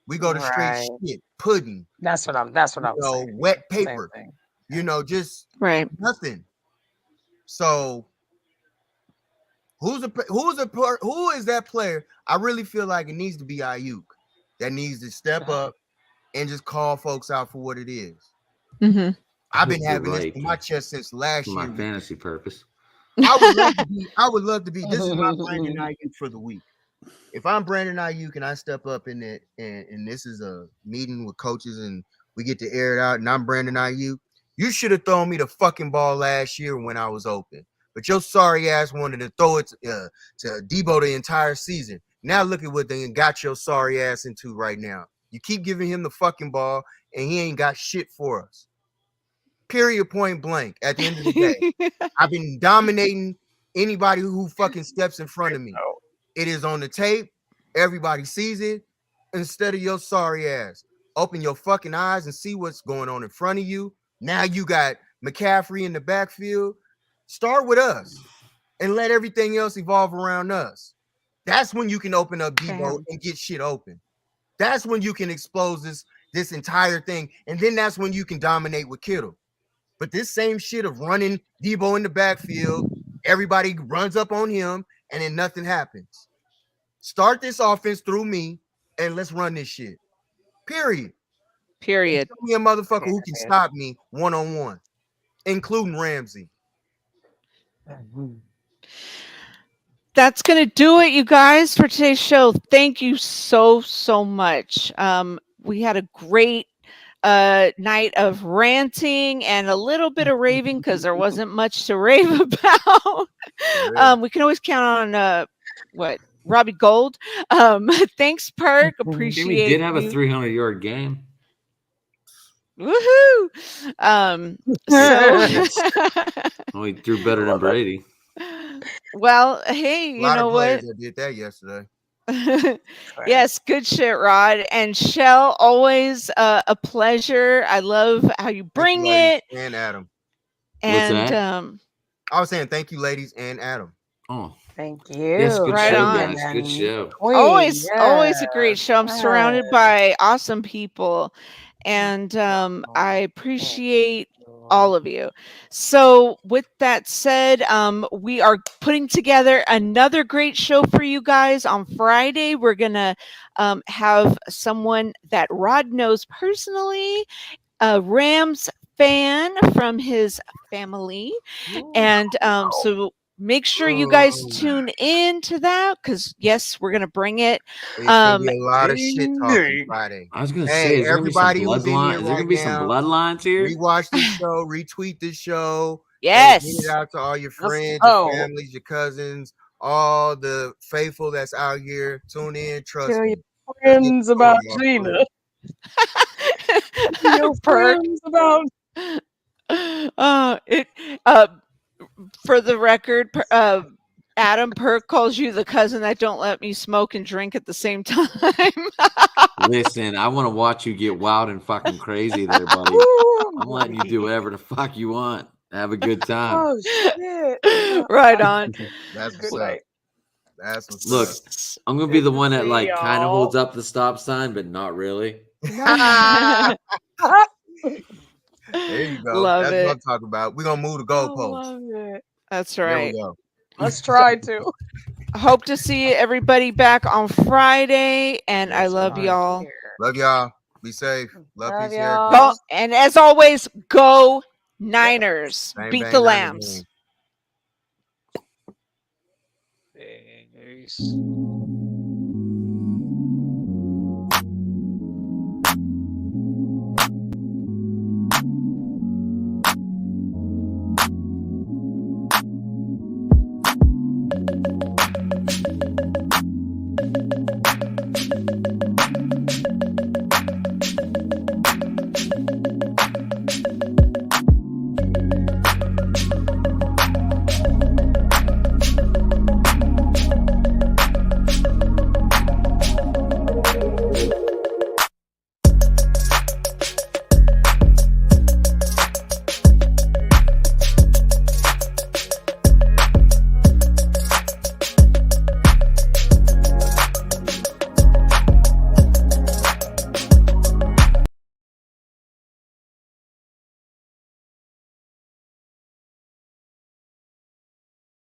We go to straight Right. shit, pudding, That's what I was saying. wet Same paper, thing. just Right. nothing. So who is that player? I really feel like it needs to be Ayuk that needs to step up and just call folks out for what it is. Hmm. I've been You're having this right. in my chest since last For my year. fantasy purpose. I would love to be. I would love to be. This is my Brandon Ayuk for the week. If I'm Brandon Ayuk and I step up in it, and this is a meeting with coaches and we get to air it out, and I'm Brandon Ayuk, you should have thrown me the fucking ball last year when I was open. But your sorry ass wanted to throw it to Debo the entire season. Now look at what they got your sorry ass into right now. You keep giving him the fucking ball, and he ain't got shit for us. Period, point blank. At the end of the day, I've been dominating anybody who fucking steps in front of me. It is on the tape. Everybody sees it. Instead of your sorry ass, open your fucking eyes and see what's going on in front of you. Now you got McCaffrey in the backfield. Start with us and let everything else evolve around us. That's when you can open up Debo and get shit open. That's when you can expose this entire thing. And then that's when you can dominate with Kittle. But this same shit of running Debo in the backfield, everybody runs up on him, and then nothing happens. Start this offense through me, and let's run this shit. Period. Period. Show me a motherfucker who can stop me one-on-one, including Ramsey. That's going to do it, you guys, for today's show. Thank you so much. We had a great night of ranting and a little bit of raving because there wasn't much to rave about. We can always count on Robbie Gold. Thanks, Perk. Appreciate We did have a you. 300-yard game. Woohoo! We threw better than Brady. Well, hey, you know what? That did that yesterday. Yes, good shit, Rod. And Shell, always a pleasure. I love how you bring it. And Adam. And What's that? I was saying thank you, ladies, and Adam. Oh, thank you. yes, good Right show, on. guys. Good show. Always a great show. I'm surrounded by awesome people, and I appreciate all of you. So with that said, we are putting together another great show for you guys on Friday. We're gonna have someone that Rod knows personally, a Rams fan from his family, and so make sure you guys tune in to that, because yes, we're gonna bring it. It's gonna be a lot of shit talking Friday. I was gonna say, is everybody who's in here, is there gonna be some bloodlines here? Rewatch this show, retweet this show. Yes, get it out to all your friends, your families, your cousins, all the faithful that's out here. Tune in, trust Tell me. your friends about Gina. Your friends about for the record, Adam, Perk calls you the cousin that don't let me smoke and drink at the same time. Listen, I want to watch you get wild and fucking crazy there, buddy. I'm letting you do whatever the fuck you want. Have a good time. Oh shit! Right on. That's good what's night. up. That's what's Look, up. I'm gonna be the Good to one that see like kind of y'all. holds up the stop sign, but not really. There you go. Love That's what I'm it. talking about. We're gonna move the I goalposts. love it. That's There we right. go. Let's try to. Hope to see everybody back on Friday, and I Yes, love sir. y'all. Love y'all. Be safe. Love, Love peace, hair y'all. Go, grease. and as always, go Niners. Bang, Beat the bang, Niners Lambs. win. Peace.